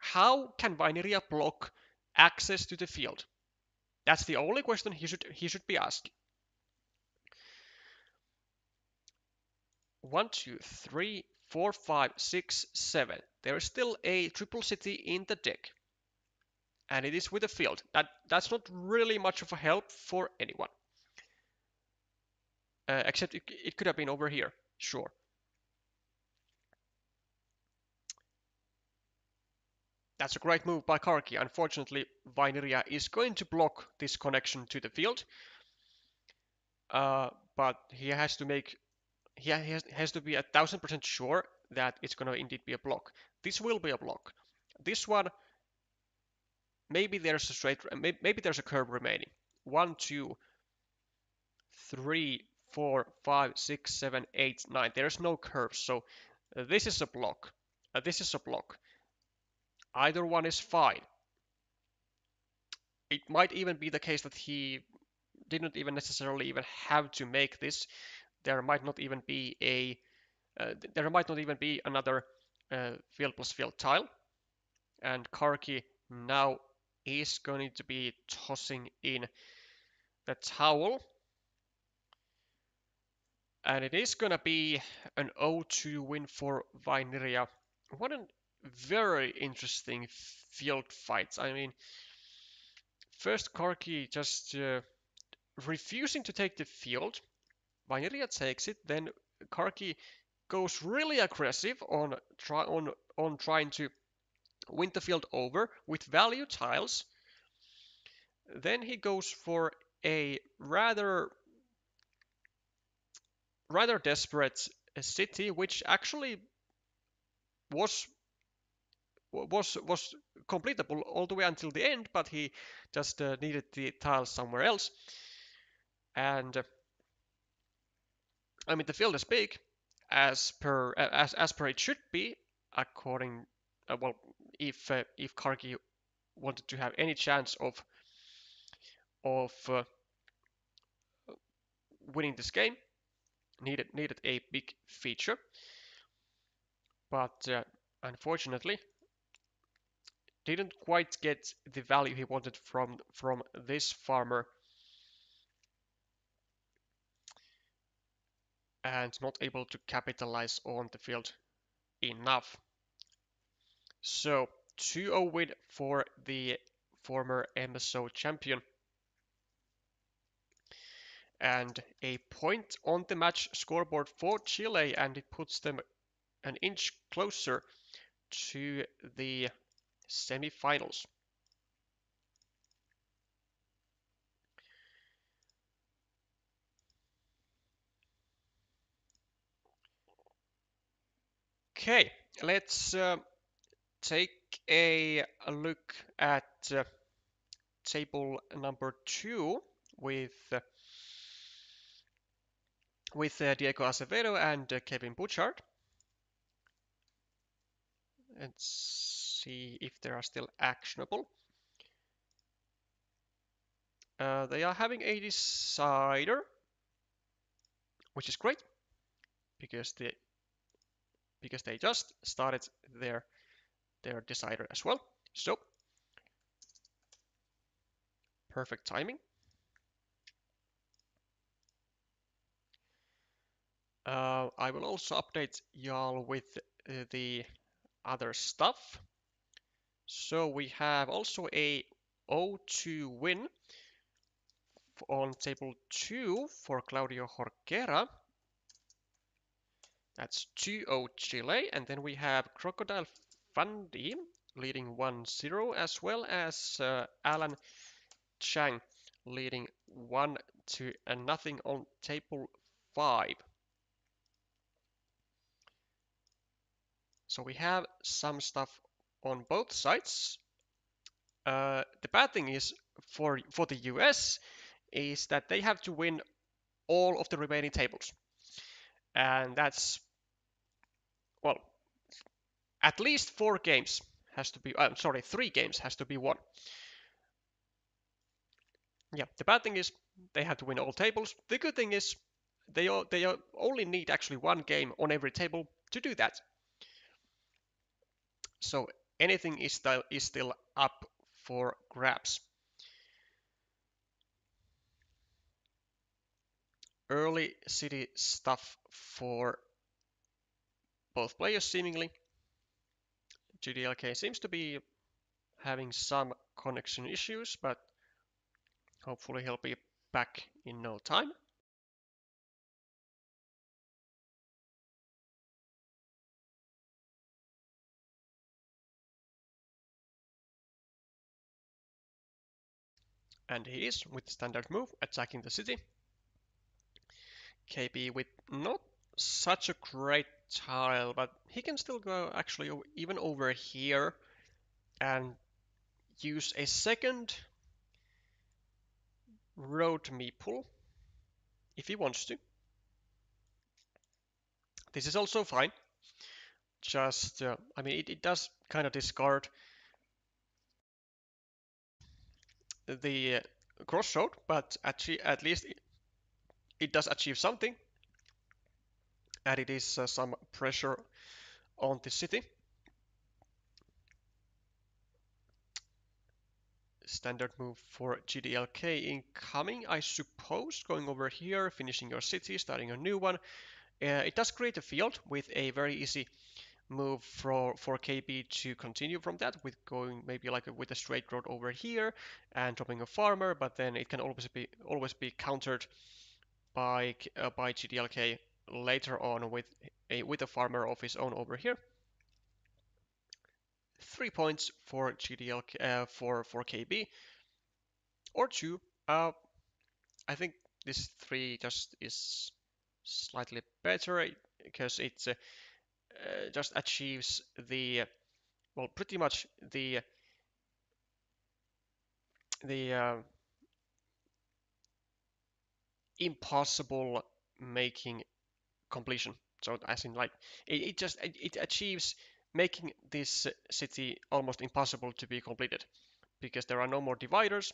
How can Vainiria block access to the field? That's the only question he should be asking. 1, 2, 3, 4, 5, 6, 7. There is still a triple city in the deck, and it is with a field. That's not really much of a help for anyone, except it could have been over here. Sure. That's a great move by Karki. Unfortunately, Vainiria is going to block this connection to the field, but he has to make he has to be 1000% sure that it's going to indeed be a block. This will be a block. This one, maybe there's a straight, maybe there's a curve remaining. 1, 2, 3, 4, 5, 6, 7, 8, 9. There's no curve, so this is a block. This is a block. Either one is fine. It might even be the case that he didn't even necessarily even have to make this. There might not even be another field plus field tile, and Karki now is going to be tossing in the towel, and it is going to be an 0-2 win for Vainiria. What a very interesting field fight. I mean, first Karki just refusing to take the field. Vainiria takes it, then Karki goes really aggressive on trying to win the field over with value tiles. Then he goes for a rather desperate city, which actually was was completable all the way until the end, but he just needed the tiles somewhere else. And I mean, the field is big, as per it should be, according well, if Karki wanted to have any chance of winning this game. needed a big feature, but unfortunately didn't quite get the value he wanted from this farmer, and not able to capitalize on the field enough. So 2-0 win for the former MSO champion, and a point on the match scoreboard for Chile, and it puts them an inch closer to the semi-finals. Okay, let's take a look at table number 2 with Diego Acevedo and Kevin Bouchard, and see if they are still actionable. They are having a decider, which is great because they just started their decider as well. So perfect timing. I will also update y'all with the other stuff. So we have also a 0-2 win on table 2 for Claudio Jorquera. That's 2-0 Chile. And then we have Crocodile Fundy leading 1-0, as well as Alan Chang leading 1-0 on table 5. So we have some stuff on both sides. The bad thing is for the US is that they have to win all of the remaining tables, and that's, well, at least 4 games has to be. I'm sorry, 3 games has to be won. Yeah, the bad thing is they have to win all tables. The good thing is they only need actually 1 game on every table to do that. So anything is still up for grabs. Early city stuff for both players seemingly. GDLK seems to be having some connection issues, but hopefully he'll be back in no time. And he is, with the standard move, attacking the city. KB with not such a great tile, but he can still go actually even over here and use a second road meeple if he wants to. This is also fine. Just, I mean, it does kind of discard the crossroad, but at least it does achieve something, and it is some pressure on the city. Standard move for GDLK incoming, I suppose. Going over here, finishing your city, starting a new one. It does create a field with a very easy move for KB to continue from that, with going maybe like with a straight road over here and dropping a farmer, but then it can always be countered by GDLK later on with a farmer of his own over here. 3 points for GDLK for KB, or 2. I think this 3 just is slightly better because it just achieves the, well, pretty much the impossible making completion. So as in, like, it achieves making this city almost impossible to be completed, because there are no more dividers.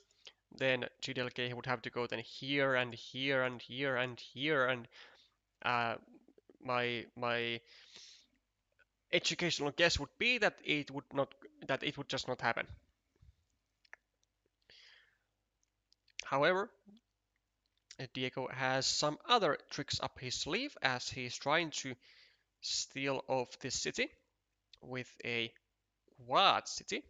Then GDLK would have to go then here and here and here and here, and My educational guess would be that it would just not happen. However, Diego has some other tricks up his sleeve as he's trying to steal off this city with a quad city.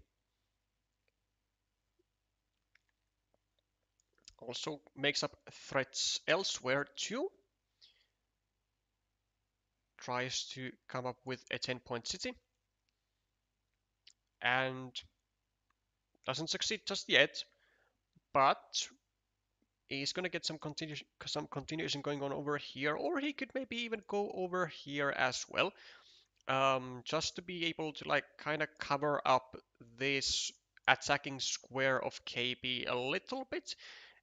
Also makes up threats elsewhere too. Tries to come up with a 10-point city and doesn't succeed just yet, but he's gonna get some continuation going on over here, or he could maybe even go over here as well, just to be able to like kind of cover up this attacking square of KB a little bit,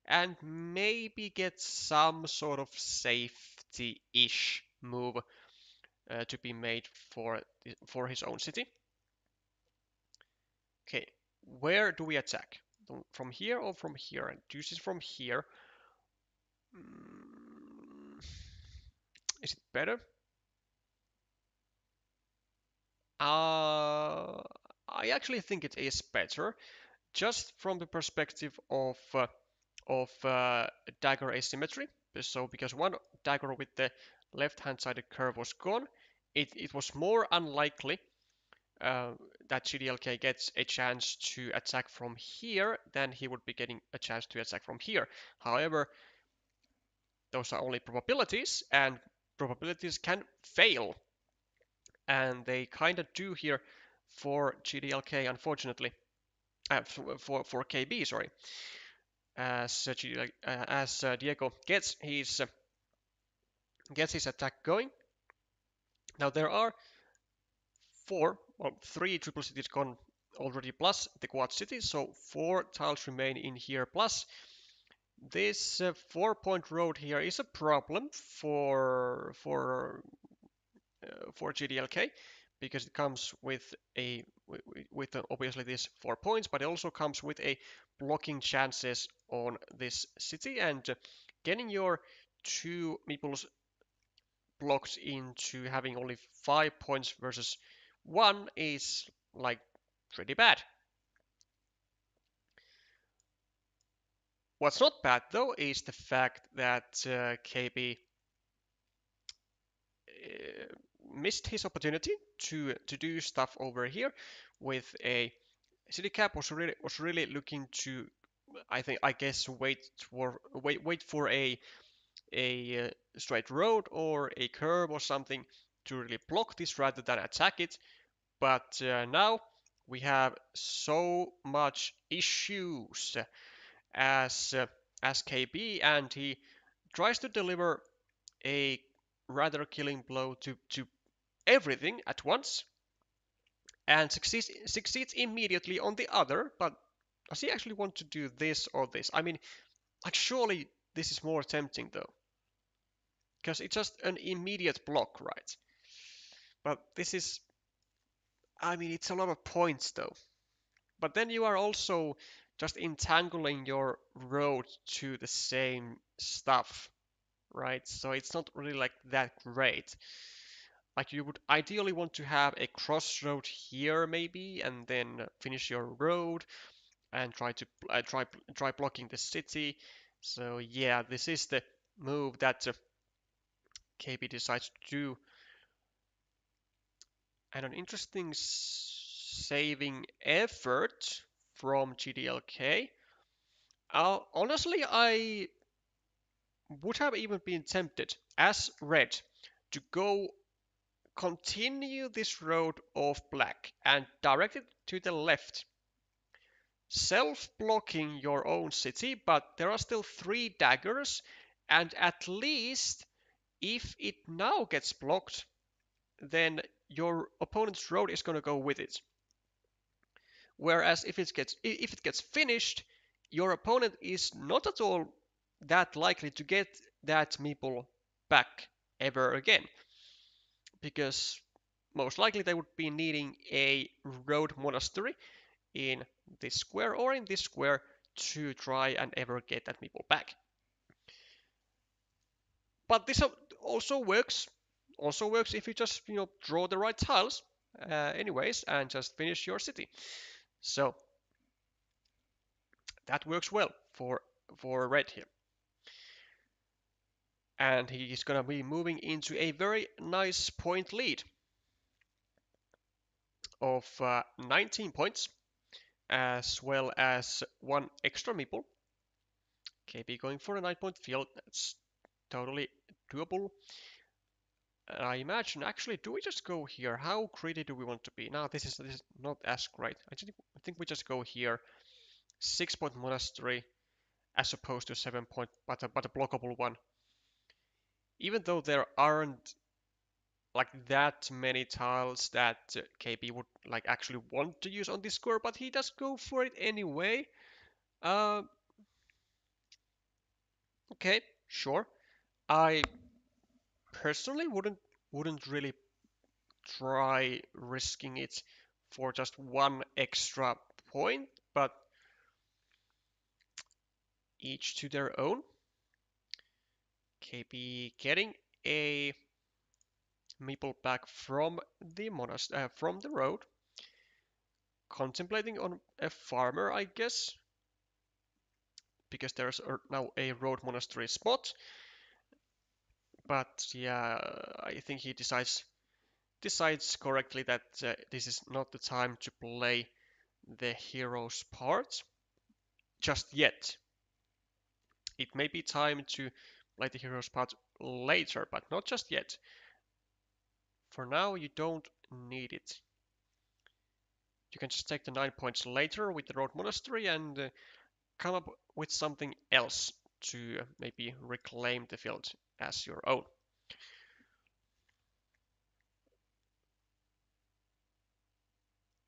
and maybe get some sort of safety-ish move to be made for his own city. Okay, where do we attack? From here or from here? And this is from here. Is it better? I actually think it is better, just from the perspective of dagger asymmetry. So because one dagger with the left-hand sided curve was gone, it was more unlikely that gdlk gets a chance to attack from here than he would be getting a chance to attack from here. However, those are only probabilities, and probabilities can fail, and they kind of do here for gdlk, unfortunately. For KB, sorry, as Diego gets his attack going. Now there are three triple cities gone already, plus the quad city, so 4 tiles remain in here. Plus this 4-point road here is a problem for gdlk, because it comes with obviously these 4 points, but it also comes with a blocking chances on this city, and getting your 2 meeples blocked into having only 5 points versus 1 is like pretty bad. What's not bad though is the fact that KB missed his opportunity to do stuff over here with a city cap. Was really looking to, I guess, wait for a straight road or a curve or something to really block this rather than attack it. But now we have so much issues as as KB, and he tries to deliver a rather killing blow to everything at once, and succeeds immediately on the other. But does he actually want to do this or this? I mean, like, surely this is more tempting though, because it's just an immediate block, right? But this is, I mean, it's a lot of points though. But then you are also just entangling your road to the same stuff, right? So it's not really like that great. Like, you would ideally want to have a crossroad here maybe, and then finish your road and try blocking the city. So yeah, this is the move that KB decides to do. And an interesting saving effort from gdlk. Honestly, I would have even been tempted as red to continue this road of black and direct it to the left, self-blocking your own city, but there are still 3 daggers, and at least if it now gets blocked, then your opponent's road is going to go with it. Whereas if it gets finished, your opponent is not at all that likely to get that meeple back ever again, because most likely they would be needing a road monastery in this square or in this square to try and ever get that meeple back. But this also works. Also works if you just draw the right tiles, anyways, and just finish your city. So that works well for red here. And he's gonna be moving into a very nice point lead of 19 points, as well as one extra meeple. KB going for a 9-point field. That's totally doable. I imagine, actually, do we just go here? How greedy do we want to be? No, this is not as great. I think we just go here. 6-point monastery as opposed to 7-point, but a blockable one. Even though there aren't like that many tiles that KB would like actually want to use on this score, but he does go for it anyway. Uh, okay, sure. I personally wouldn't really try risking it for just one extra point, but each to their own. KB getting a meeple back from the from the road, contemplating on a farmer, I guess, because there's now a road monastery spot. But yeah, I think he decides correctly that this is not the time to play the hero's part just yet. It may be time to play the hero's part later, but not just yet. For now, you don't need it. You can just take the 9 points later with the road monastery and come up with something else to maybe reclaim the field as your own.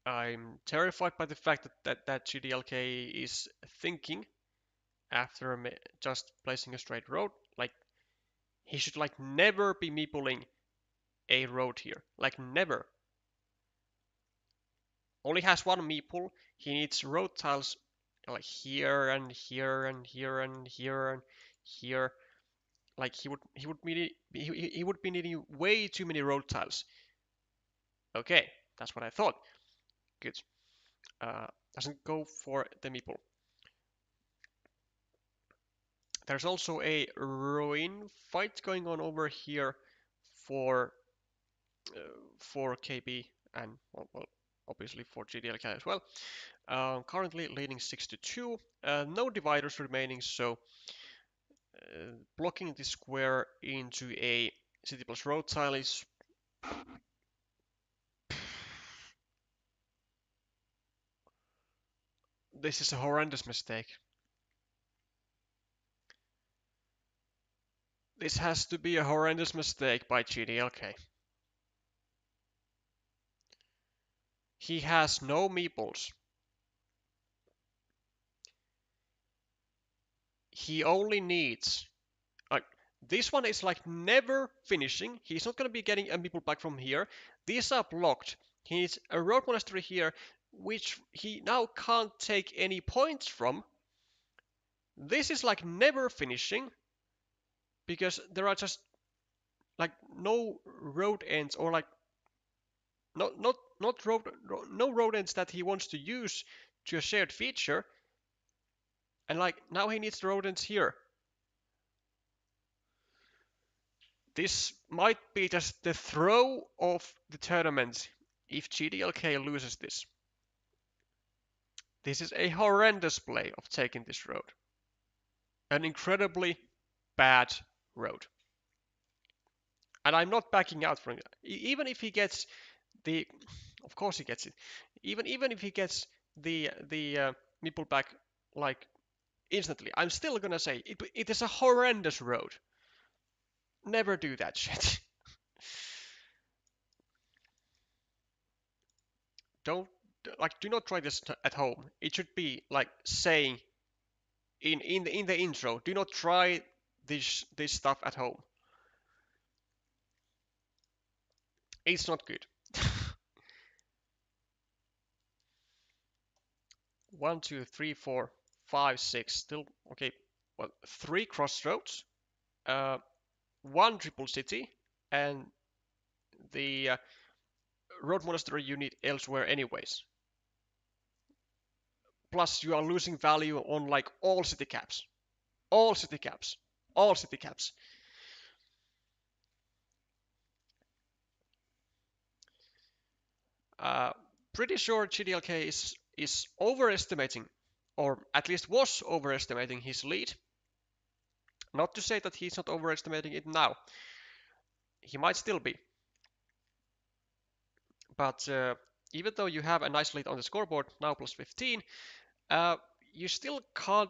I'm terrified by the fact that gdlk is thinking after just placing a straight road. Like, he should like never be meepling a road here. Like, never. Only has one meeple. He needs road tiles like here and here and here and here and here. Like, he would be needing way too many road tiles. Okay, that's what I thought. Good. Doesn't go for the meeple. There's also a ruin fight going on over here for KB and well, obviously for gdlk as well. Currently leading 6-2. No dividers remaining, so blocking the square into a city plus road tile is this is a horrendous mistake. This has to be a horrendous mistake by gdlk. He has no meeples. He only needs like this one is like never finishing. He's not going to be getting a meeple back from here. These are blocked. He needs a road monastery here, which he now can't take any points from. This is like never finishing because there are just like no road ends or like not road no road ends that he wants to use to a shared feature, and like now he needs the road ends here. This might be just the throw of the tournament if gdlk loses this. This is a horrendous play of taking this road. An incredibly bad road. And I'm not backing out from it. Even if he gets the, of course he gets it. Even if he gets the meeple back like instantly, I'm still gonna say it is a horrendous road. Never do that shit. Don't do not try this at home. It should be like saying in the intro, do not try this stuff at home. It's not good. 1, 2, 3, 4, 5, 6. Still okay. Well, 3 crossroads. one triple city, and the road monastery you need elsewhere anyways. Plus, you are losing value on like all city caps. All city caps. All city caps. Uh, Pretty sure gdlk is overestimating, or at least was overestimating his lead. Not to say that he's not overestimating it now. He might still be. But even though you have a nice lead on the scoreboard, now plus 15, uh, you still can't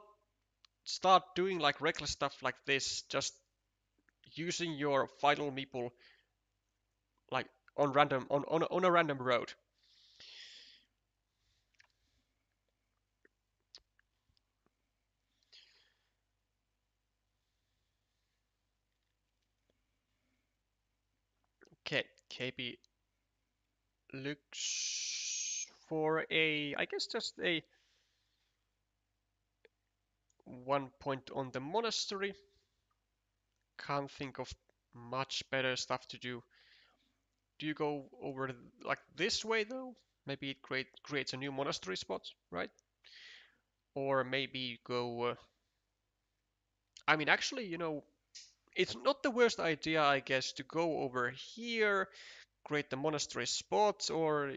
start doing like reckless stuff like this, just using your final meeple like on random on a random road. Okay, KB looks for a, I guess just a 1 point on the monastery. Can't think of much better stuff to do. Do you go over like this way though? Maybe it creates a new monastery spot, right? Or maybe go. I mean, actually, it's not the worst idea, I guess, to go over here, create the monastery spot, or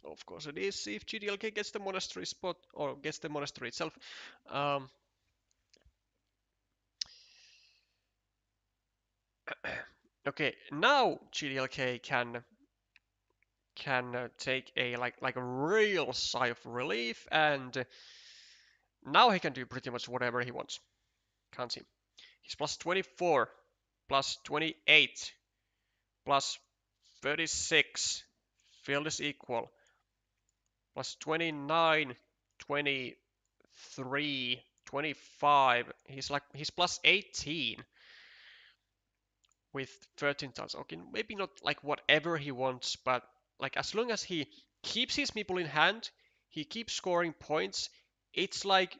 of course it is if gdlk gets the monastery spot or gets the monastery itself. Um, okay, now gdlk can take a like a real sigh of relief, and now he can do pretty much whatever he wants, can't he? He's plus 24, plus 28, plus 36, field is equal, plus 29, 23, 25. He's plus 18 with 13 tons. Okay, maybe not like whatever he wants, but like as long as he keeps his meeple in hand, he keeps scoring points. It's like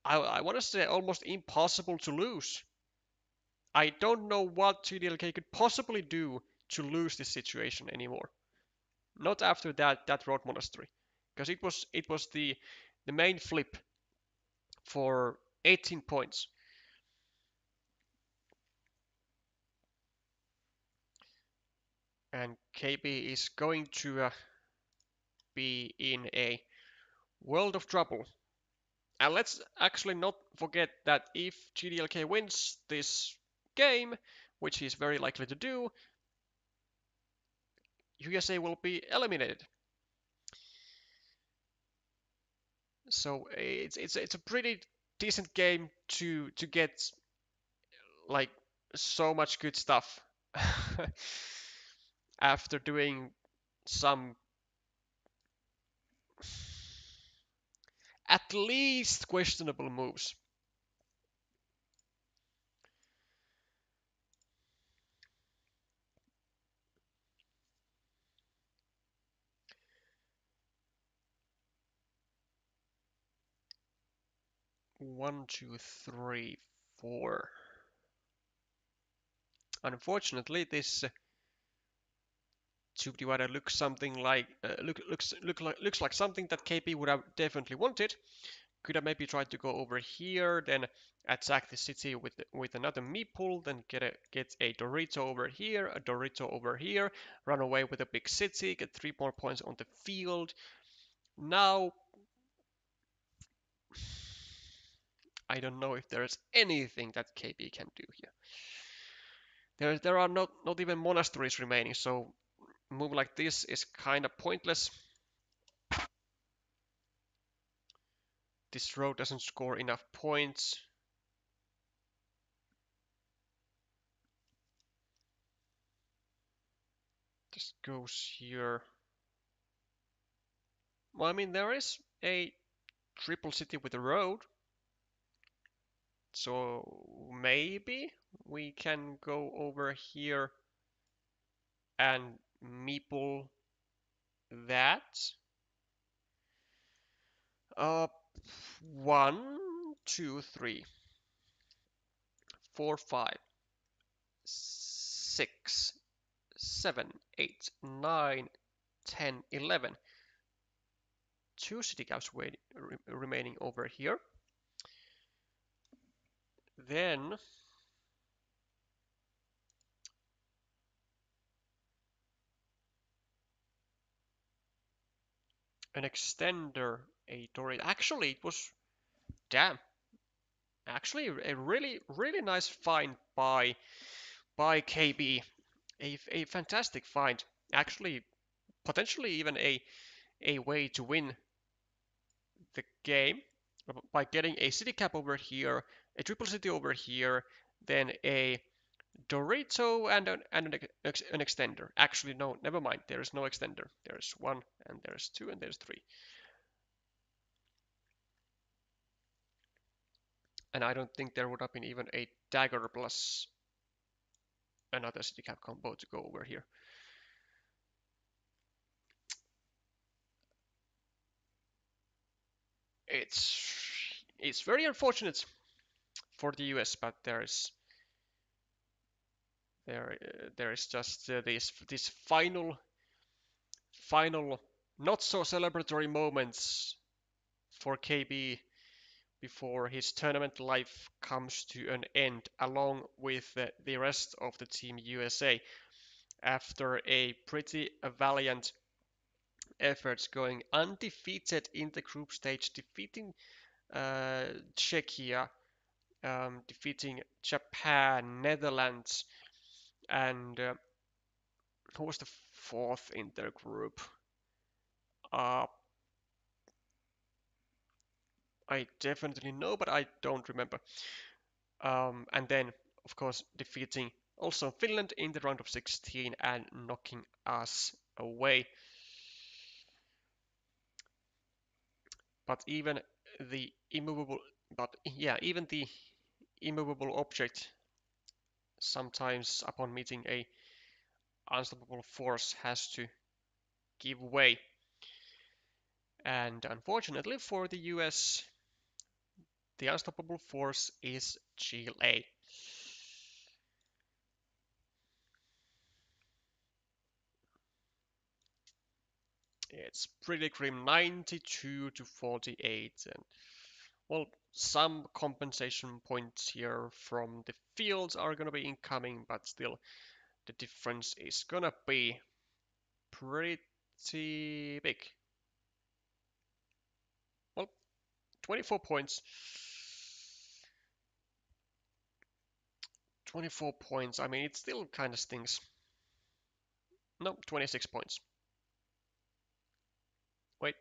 I want to say almost impossible to lose. I don't know what gdlk could possibly do to lose this situation anymore. Not after that road monastery, because it was the main flip for 18 points. And KB is going to be in a world of trouble. And let's actually not forget that if gdlk wins this game, which he's very likely to do, USA will be eliminated. So it's a pretty decent game to get like so much good stuff after doing some at least questionable moves. One, two, three, four. Unfortunately, this tube divider looks something like looks like something that KP would have definitely wanted. Could have maybe tried to go over here, then attack the city with another meeple, then get a Dorito over here, a Dorito over here, run away with a big city, get 3 more points on the field. Now, I don't know if there's anything that KB can do here. There are not even monasteries remaining, so a move like this is kind of pointless. This road doesn't score enough points. Just goes here. Well, I mean, there is a triple city with a road, so maybe we can go over here and meeple that. Uh, 1, 2, 3. 4, 5, 6, 7, 8, 9, 10, 11. Two city caps remaining over here. Then an extender, a Dory. Actually, it was damn. Actually, a really nice find by KB. A fantastic find. Actually, potentially even a way to win the game by getting a city cap over here, a triple city over here, then a Dorito and an extender. Actually, no, never mind. There is no extender. There's one, and there's two, and there's three. And I don't think there would have been even a dagger plus another city cap combo to go over here. It's very unfortunate for the US, but there is just this final not so celebratory moments for KB before his tournament life comes to an end, along with the rest of the Team USA, after a pretty valiant efforts going undefeated in the group stage, defeating Czechia, defeating Japan, Netherlands, and who was the fourth in their group? Uh, I definitely know, but I don't remember. And then, of course, defeating also Finland in the round of 16 and knocking us away. But even the immovable, even the immovable object sometimes upon meeting a unstoppable force has to give way. And unfortunately for the US, the unstoppable force is Chile. It's pretty grim, 92 to 48, and well, some compensation points here from the fields are gonna be incoming, but still, the difference is gonna be pretty big. Well, 24 points. 24 points. I mean, it still kind of stings. No, 26 points. Wait.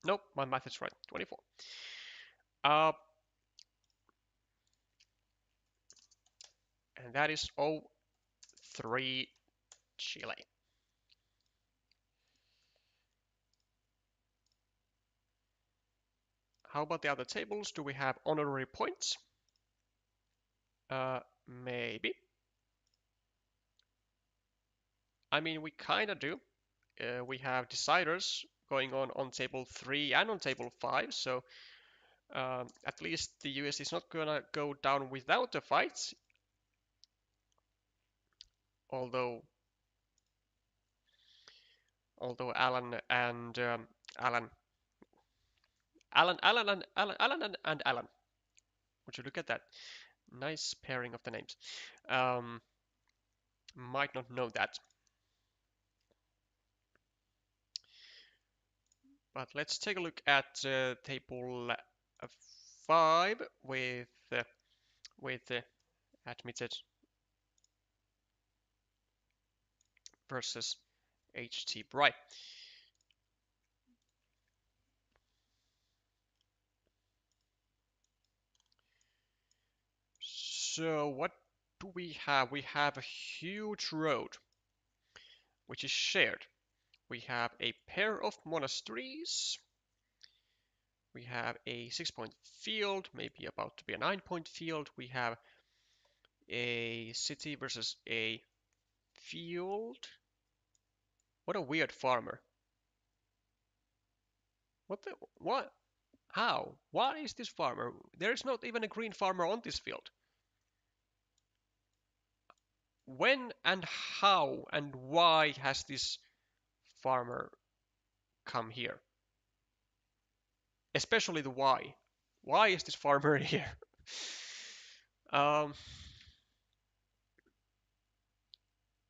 Nope, my math is right. 24. Uh, and that is 0-3 Chile. How about the other tables? Do we have honorary points? Maybe. I mean, we kind of do. We have deciders going on table 3 and on table 5, so at least the US is not gonna go down without a fight. Although Alan and Alan, Alan. Would you look at that? Nice pairing of the names. Might not know that. But let's take a look at table 5 with admitted versus HT Bright. So what do we have? We have a huge road, which is shared. We have a pair of monasteries. We have a 6-point field, maybe about to be a 9-point field. We have a city versus a field. What a weird farmer. What? How? Why is this farmer? There is not even a green farmer on this field. when and how and why has this farmer come here? Especially the why. Why is this farmer here? um,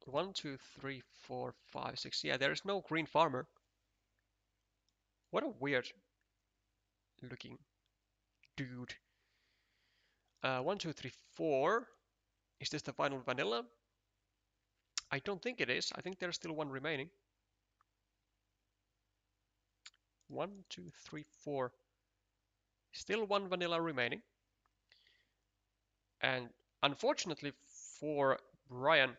1, 2, 3, 4, 5, 6. Yeah, there is no green farmer. What a weird looking dude. 1, 2, 3, 4. Is this the final vanilla? I don't think it is. I think there's still one remaining. 1, 2, 3, 4. Still one vanilla remaining. And unfortunately for Brian,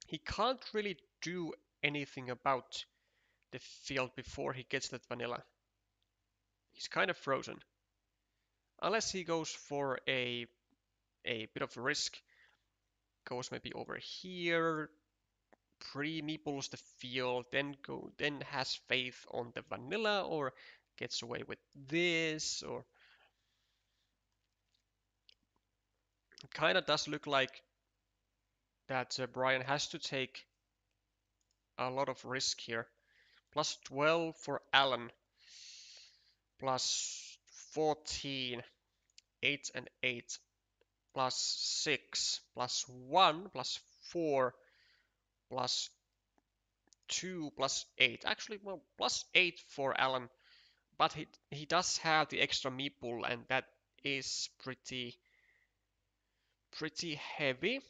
he can't really do anything about the field before he gets that vanilla. He's kind of frozen. Unless he goes for a bit of a risk. Goes maybe over here, pre-meeples the field, then has faith on the vanilla, or gets away with this, or it kind of does look like that Brian has to take a lot of risk here. Plus 12 for Alan, plus 14, 8 and 8, plus 6, plus 1, plus 4, plus 2, plus 8. Actually, well, plus 8 for Alan, but he does have the extra meeple, and that is pretty heavy.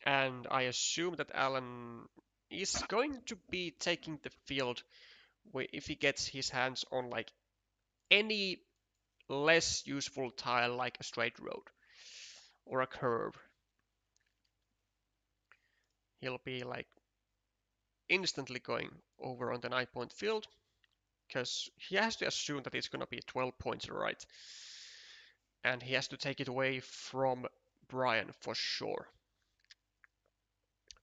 And I assume that Alan is going to be taking the field if he gets his hands on like any less useful tile like a straight road or a curve. He'll be like instantly going over on the 9-point field because he has to assume that it's going to be a 12 pointer, right? And he has to take it away from Brian for sure.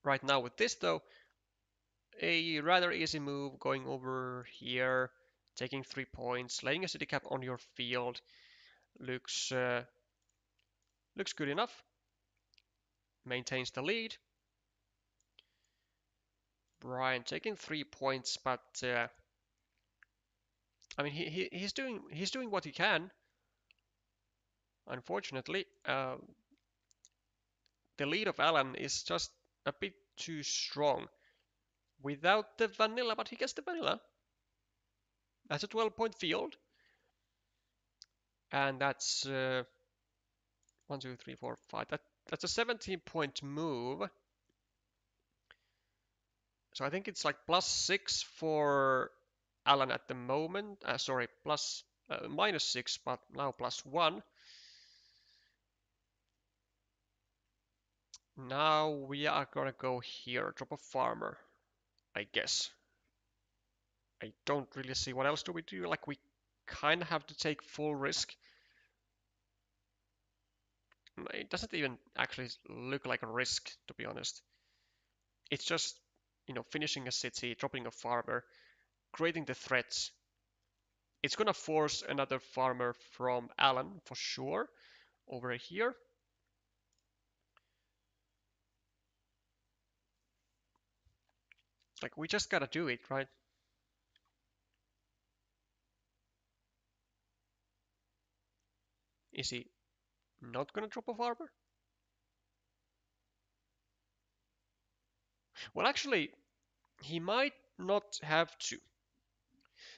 Right now with this though, a rather easy move going over here, taking 3 points, laying a city cap on your field looks good enough. Maintains the lead. Brian taking 3 points, but I mean he's doing what he can. Unfortunately, the lead of Alan is just a bit too strong without the vanilla, but he gets the vanilla. That's a 12-point field, and that's 1, 2, 3, 4, 5. That's a 17-point move. So I think it's like plus 6 for Alan at the moment. Sorry, minus 6, but now plus 1. Now we are gonna go here, drop a farmer, I guess. I don't really see what else do we do. Like we kind of have to take full risk. It doesn't even actually look like a risk, to be honest. It's just, finishing a city, dropping a farmer, creating the threats. It's gonna force another farmer from Alan for sure over here. Like we just gotta do it, right? Is he not gonna drop a farmer? Well, actually, he might not have to.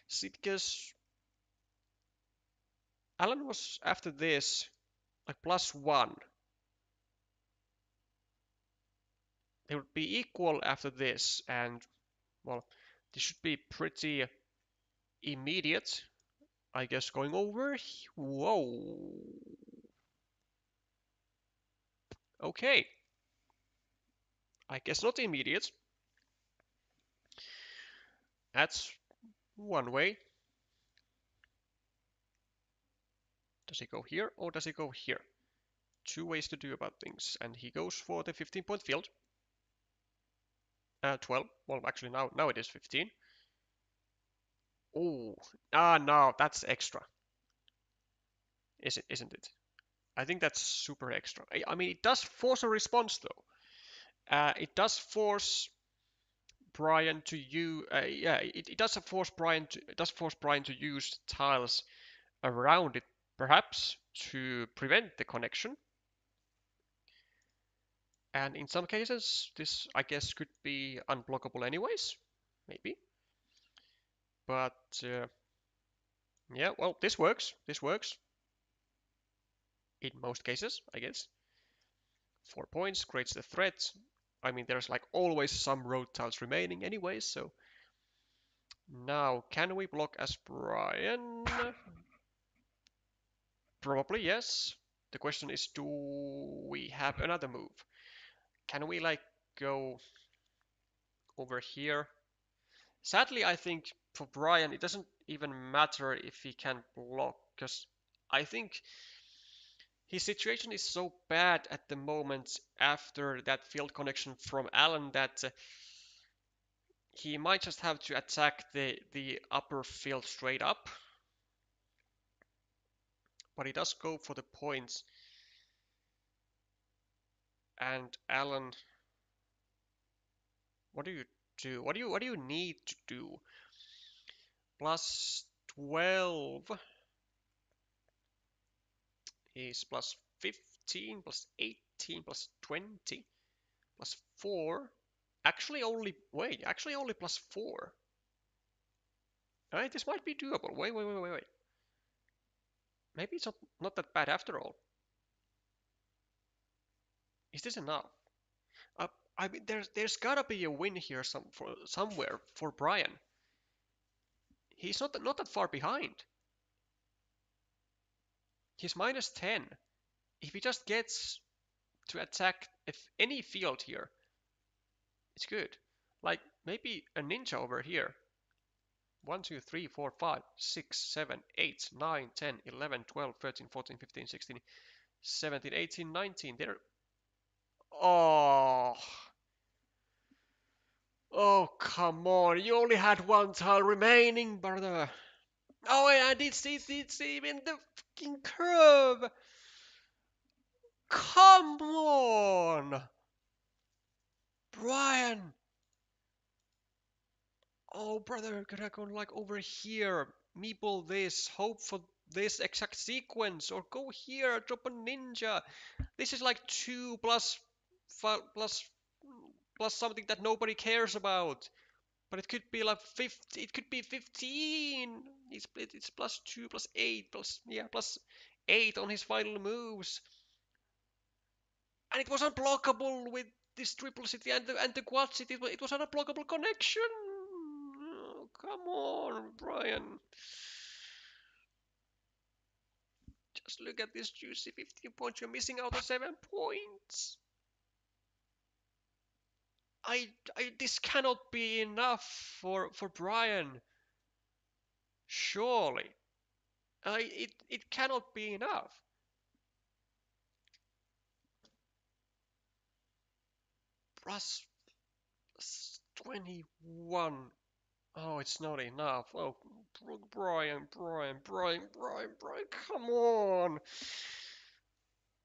See, because Alan was after this like plus 1. They would be equal after this, and well, this should be pretty immediate. I guess going over. Whoa. Okay. I guess not immediate. That's one way. Does he go here or does he go here? Two ways to do about things, and he goes for the 15-point field. 12. Well, actually now it is 15. Oh, no, that's extra. Isn't it? I think that's super extra. I mean, it does force a response though, It does force Brian to use. Yeah, it does force Brian to use tiles around it, perhaps to prevent the connection. And in some cases, this I guess could be unblockable anyways, maybe. But yeah, well, this works. This works in most cases, I guess. 4 points creates the threat. I mean, there's like always some road tiles remaining anyways, so now can we block as Brian? Probably yes. The question is, do we have another move? Can we like go over here? Sadly, I think for Brian, it doesn't even matter if he can block, because I think his situation is so bad at the moment after that field connection from Alan that he might just have to attack the upper field straight up. But he does go for the points. And Alan, what do you do? What do you need to do? Plus 12 is plus 15, plus 18, plus 20, plus 4. Actually only plus 4. Alright, this might be doable. Wait. Maybe it's not that bad after all. Is this enough? Uh, I mean, there's gotta be a win here somewhere for Brian. He's not that far behind. He's minus 10. If he just gets to attack any field here, it's good. Like maybe a ninja over here. 1, 2, 3, 4, 5, 6, 7, 8, 9, 10, 11, 12, 13, 14, 15, 16, 17, 18, 19. There. Oh. Oh, come on. You only had one tile remaining, brother. Oh, and it's even the fucking curve. Come on. Brian. Oh, brother, gonna go like over here. Meeple this. Hope for this exact sequence. Or go here, drop a ninja. This is like 2 plus, plus, plus something that nobody cares about. But it could be like 50, it could be 15. It's plus 2, plus 8, plus 8 on his final moves. And it was unblockable with this triple city and the quad city. It was an unblockable connection. Oh, come on, Brian. Just look at this juicy 15 points. You're missing out on 7 points. This cannot be enough for Brian. Surely. It cannot be enough. Plus 21. Oh, it's not enough. Oh, Brian, come on.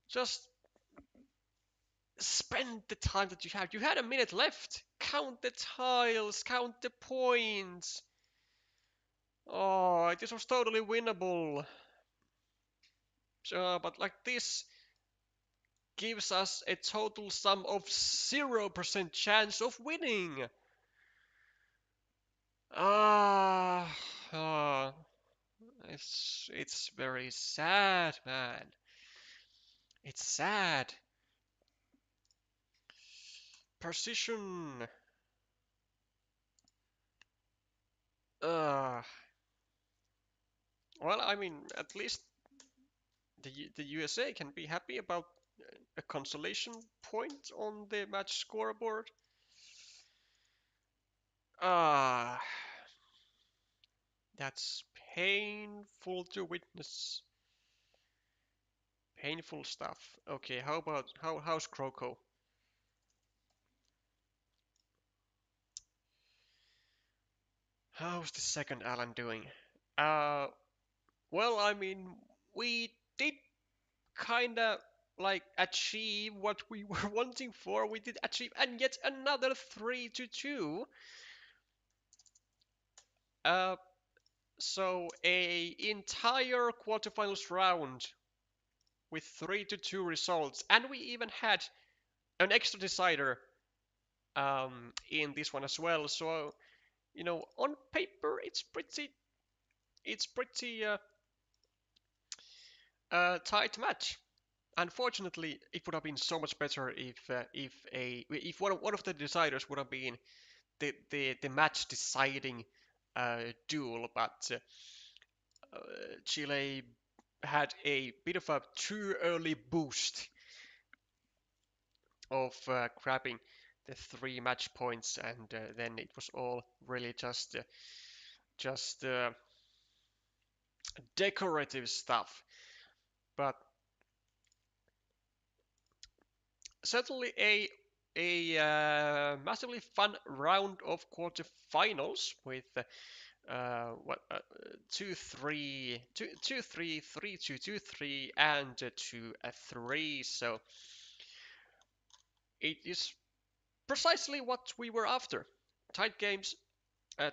Just spend the time that you had. You had a minute left. Count the tiles, count the points. Oh, this was totally winnable. But like this gives us a total sum of 0% chance of winning. It's very sad, man. It's sad. Precision. Uh, well, I mean, at least the USA can be happy about a consolation point on the match scoreboard. Ah, that's painful to witness. Painful stuff. Okay, how's Croco? How's the second Alan doing? Uh, well, I mean, we did kinda like achieve what we were wanting for. We did achieve, and yet another 3-2. Uh, so a entire quarterfinals round with 3-2 results, and we even had an extra decider in this one as well. So on paper, it's pretty tight match. Unfortunately, it would have been so much better if one of the deciders would have been the match deciding duel, but Chile had a bit of a too early boost of grabbing the 3 match points, and then it was all really just decorative stuff. But certainly a massively fun round of quarterfinals with what 2-3, 2-3, 3-2, 2-3, and 2-3. So it is precisely what we were after: tight games,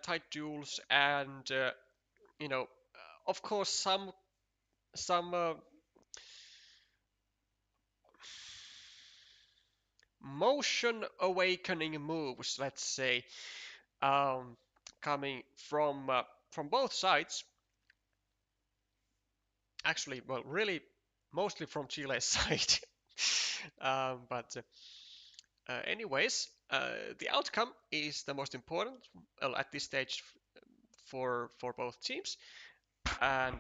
tight duels, and of course, some motion awakening moves, let's say, coming from both sides. Actually, well, really, mostly from Chile's side. But anyways, the outcome is the most important, well, at this stage for both teams, and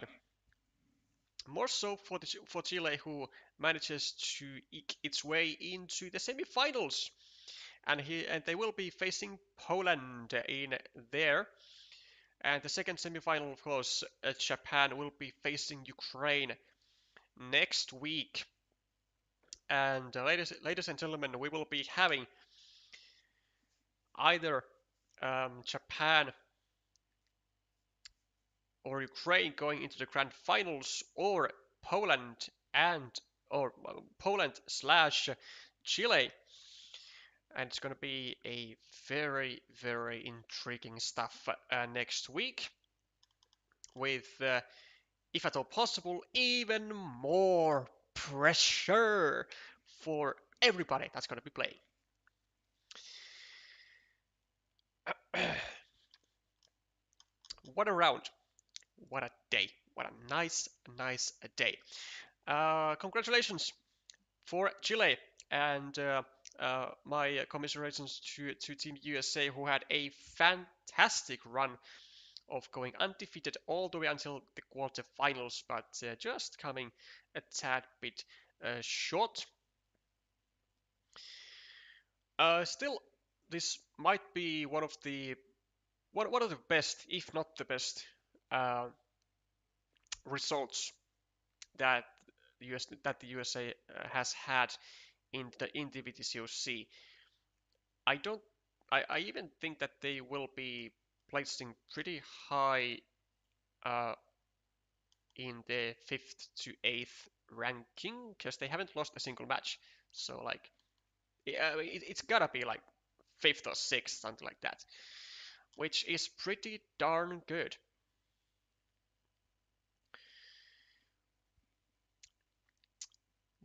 more so for Chile, who manages to eke its way into the semi-finals, and they will be facing Poland in there. And the second semi-final, of course, Japan will be facing Ukraine next week. And ladies and gentlemen, we will be having either Japan or Ukraine going into the grand finals, or Poland or Poland slash Chile, and it's going to be a very, very intriguing stuff next week with, if at all possible, even more pressure for everybody that's going to be playing. What a round! What a day! What a nice day! Congratulations for Chile, and my commiserations to Team USA, who had a fantastic run of going undefeated all the way until the quarterfinals, but just coming a tad bit short. Still, this might be one of the best, if not the best, results that the USA has had in the WTCOC. I don't. I even think that they will be placing pretty high in the 5th to 8th ranking, because they haven't lost a single match. So like, it's gotta be like 5th or 6th, something like that, which is pretty darn good.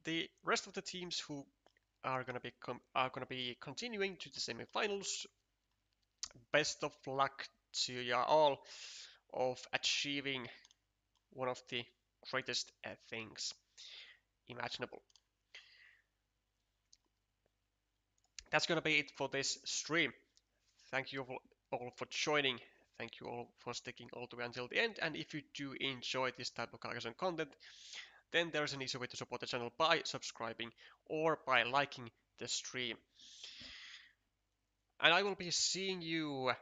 The rest of the teams who are gonna be continuing to the semifinals, best of luck to you all of achieving one of the greatest things imaginable. That's gonna be it for this stream. Thank you all for joining. Thank you all for sticking all the way until the end. And if you do enjoy this type of Carcassonne content, then there's an easy way to support the channel by subscribing or by liking the stream. And I will be seeing you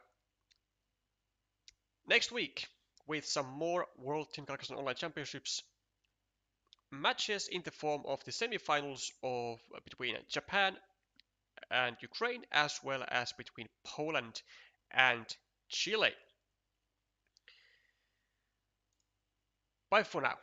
next week with some more World Team Carcassonne Online Championships matches in the form of the semi-finals of between Japan and Ukraine, as well as between Poland and Chile. Bye for now.